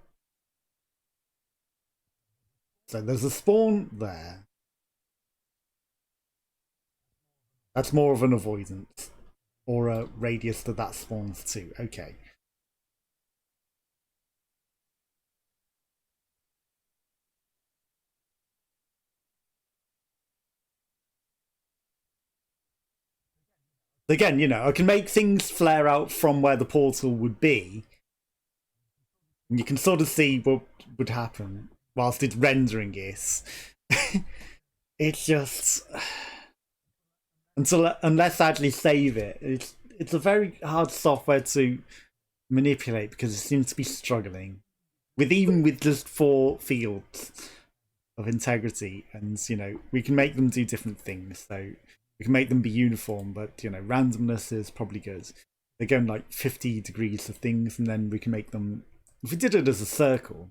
so there's a spawn there. That's more of an avoidance, or a radius that spawns to. Okay. Again, I can make things flare out from where the portal would be. And you can sort of see what would happen whilst it's rendering it. It's just unless I actually save it, it's a very hard software to manipulate because it seems to be struggling even with just 4 fields of integrity, and we can make them do different things. So we can make them be uniform, but randomness is probably good. They're going like 50 degrees of things, and then we can make them, if we did it as a circle,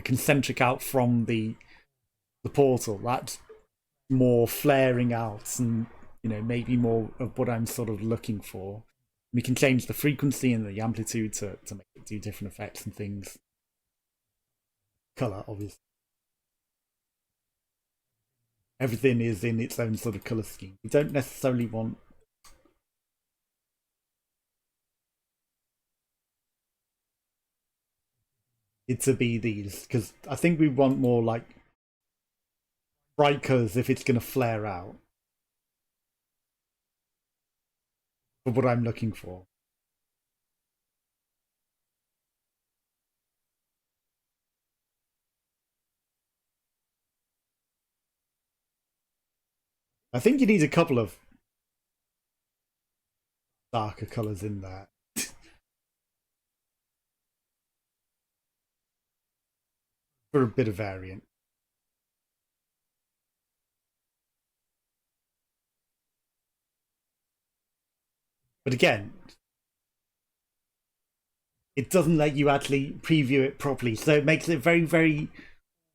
concentric out from the portal, that's more flaring out, and maybe more of what I'm sort of looking for. We can change the frequency and the amplitude to make it do different effects and things. Color, obviously. Everything is in its own sort of color scheme. We don't necessarily want it to be these, because I think we want more like bright colors if it's going to flare out. For what I'm looking for. I think you need a couple of darker colors in there. For a bit of variant. But again, it doesn't let you actually preview it properly, so it makes it very, very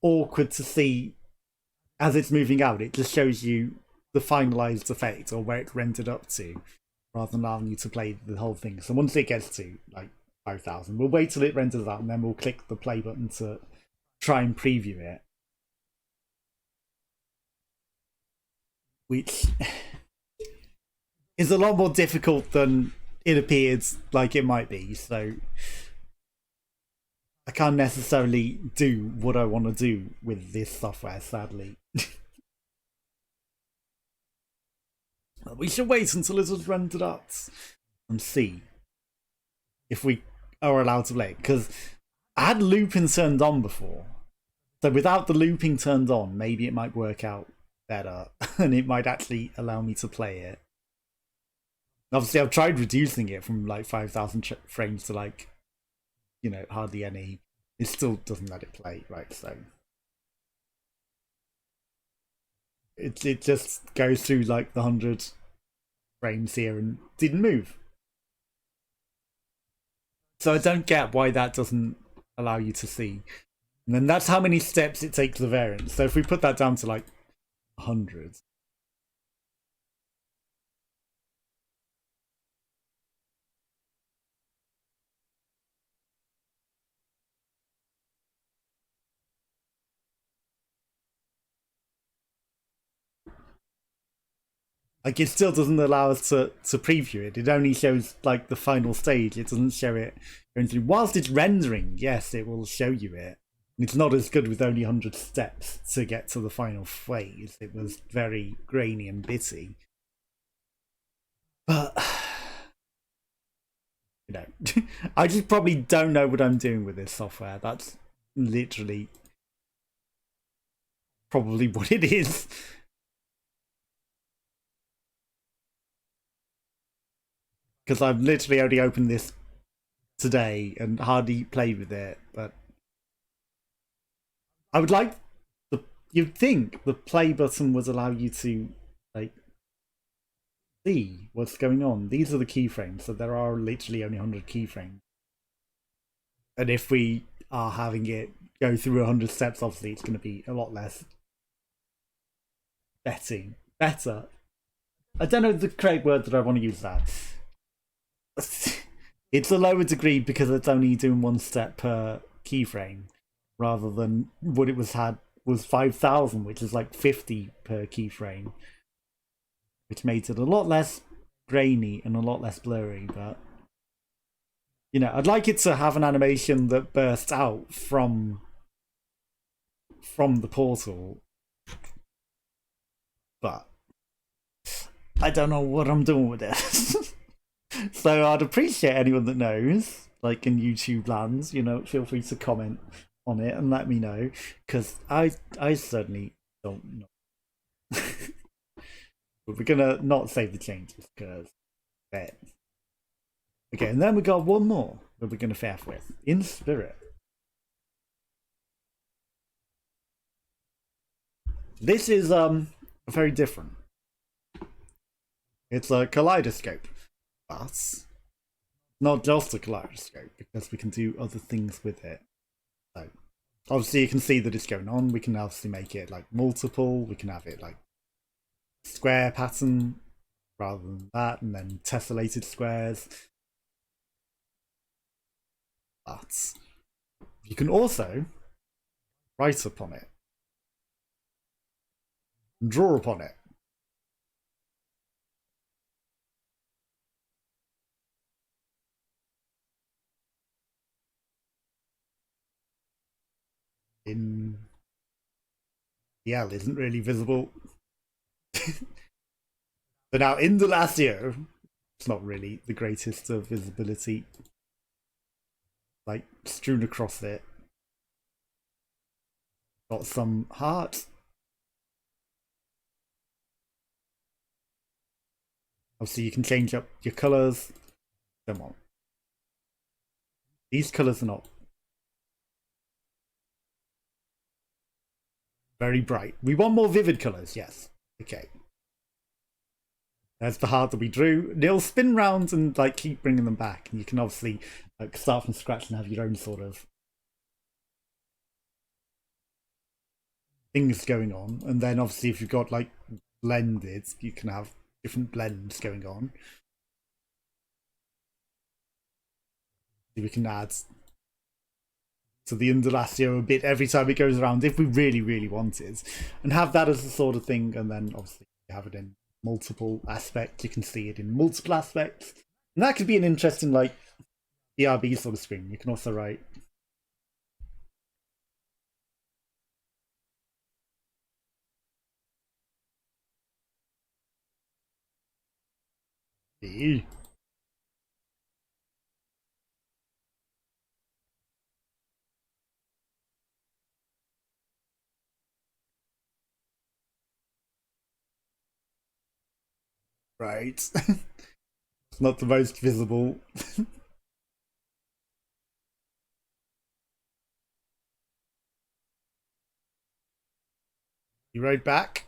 awkward to see as it's moving out. It just shows you the finalized effect, or where it's rendered up to, rather than allowing you to play the whole thing. So once it gets to like 5,000, we'll wait till it renders out, and then we'll click the play button to try and preview it. Which is a lot more difficult than it appears like it might be, so I can't necessarily do what I want to do with this software, sadly. We should wait until it is rendered up and see if we are allowed to play it, because I had looping turned on before, so without the looping turned on, maybe it might work out better and it might actually allow me to play it. Obviously, I've tried reducing it from like 5,000 frames to like, hardly any. It still doesn't let it play, right? So it just goes through like the 100 frames here and didn't move. So I don't get why that doesn't allow you to see. And then that's how many steps it takes the variant. So if we put that down to like 100. Like, it still doesn't allow us to preview it. It only shows like the final stage. It doesn't show it going through. Whilst it's rendering, yes, it will show you it. It's not as good with only 100 steps to get to the final phase. It was very grainy and bitty. But I just probably don't know what I'm doing with this software. That's literally probably what it is. Because I've literally only opened this today and hardly played with it, but I would like you'd think the play button would allow you to like see what's going on. These are the keyframes, so there are literally only 100 keyframes. And if we are having it go through 100 steps, obviously it's going to be a lot less better. I don't know the correct word that I want to use that. It's a lower degree because it's only doing one step per keyframe, rather than what it was 5,000, which is like 50 per keyframe, which made it a lot less grainy and a lot less blurry. But I'd like it to have an animation that bursts out from the portal, but I don't know what I'm doing with it. So I'd appreciate anyone that knows, like in YouTube lands, feel free to comment on it and let me know, because I certainly don't know. But we're gonna not save the changes because okay, and then we got one more that we're gonna faff with in spirit. This is very different. It's a kaleidoscope, but not just a kaleidoscope, because we can do other things with it. So obviously you can see that it's going on. We can obviously make it like multiple. We can have it like square pattern rather than that, and then tessellated squares. But you can also write upon it and draw upon it. The L isn't really visible. But now Indelacio, it's not really the greatest of visibility. Like strewn across it. Got some heart. Obviously you can change up your colours. Come on. These colours are not very bright. We want more vivid colours, yes. Okay. There's the heart that we drew. And it'll spin round and like keep bringing them back. And you can obviously like start from scratch and have your own sort of things going on. And then obviously if you've got like blended, you can have different blends going on. We can add to the Indelacio a bit every time it goes around if we really, really want it. And have that as the sort of thing. And then obviously you have it in multiple aspects. You can see it in multiple aspects. And that could be an interesting like ERB sort of screen. You can also write E. Right. It's not the most visible. You wrote back.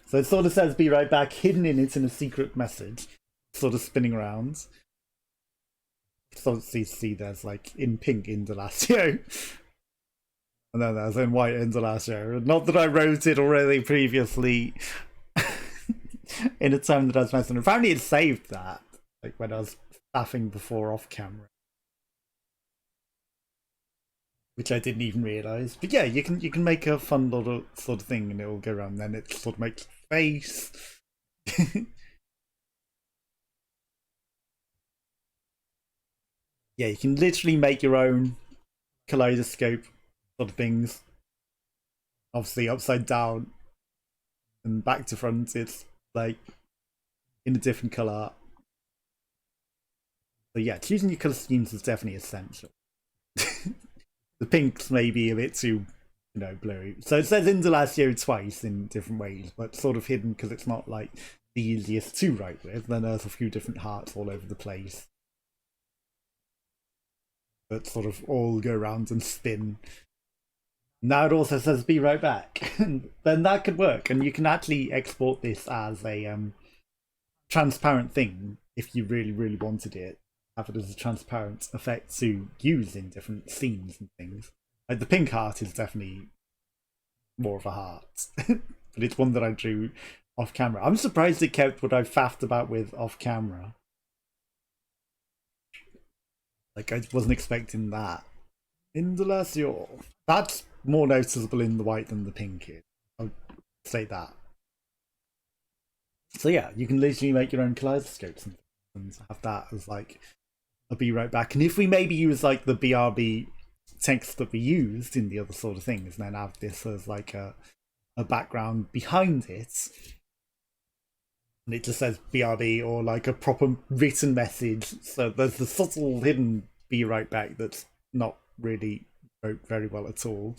So it sort of says be right back, hidden in it in a secret message, sort of spinning around. So you see there's like in pink Indelacio. And then there's in white Indelacio. Not that I wrote it already previously in a time that I was messing. Apparently it saved that, like when I was staffing before off camera. Which I didn't even realise. But yeah, you can make a fun little sort of thing and it will go around, then it sort of makes a face. Yeah, you can literally make your own kaleidoscope sort of things. Obviously upside down and back to front, it's like in a different colour. So yeah, choosing your colour schemes is definitely essential. The pinks may be a bit too, blurry. So it says Indelacio twice in different ways, but sort of hidden because it's not like the easiest to write with. Then there's a few different hearts all over the place that sort of all go around and spin. Now it also says be right back. Then that could work, and you can actually export this as a transparent thing if you really, really wanted it. Have it as a transparent effect to use in different scenes and things. Like the pink heart is definitely more of a heart. but it's one that I drew off camera. I'm surprised it kept what I faffed about with off camera. Like, I wasn't expecting that. Indelacio. That's more noticeable in the white than the pink is. I'll say that. So yeah, you can literally make your own kaleidoscopes and have that as like a be right back. And if we maybe use like the BRB text that we used in the other sort of things, and then have this as like a background behind it, and it just says BRB or like a proper written message. So there's the subtle hidden be right back that's not really wrote very well at all.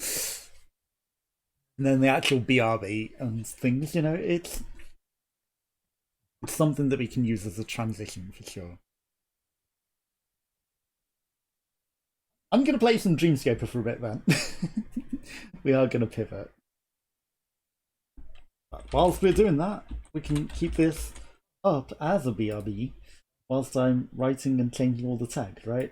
And then the actual BRB and things, you know, it's something that we can use as a transition for sure. I'm going to play some Dreamscaper for a bit then. We are going to pivot. But whilst we're doing that, we can keep this up as a BRB whilst I'm writing and changing all the tags, right?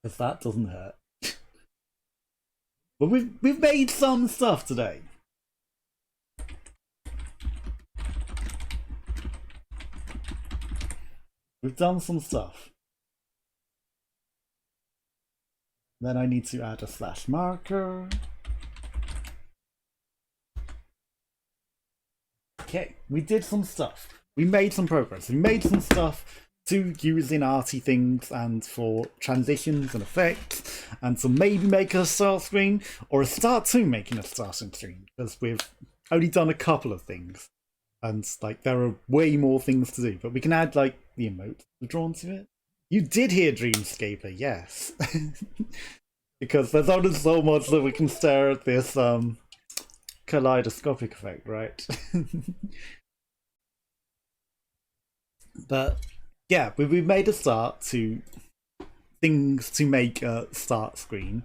Because that doesn't hurt. But we've made some stuff today. We've done some stuff. Then I need to add a slash marker. Okay, we did some stuff. We made some progress. We made some stuff to use in arty things and for transitions and effects, and to maybe make a start screen or a start to making a starting screen, because we've only done a couple of things, and like there are way more things to do. But we can add like the emote drawn to it. You did hear Dreamscaper, yes. Because there's only so much that we can stare at this kaleidoscopic effect, right? But yeah, we've made a start to things to make a start screen.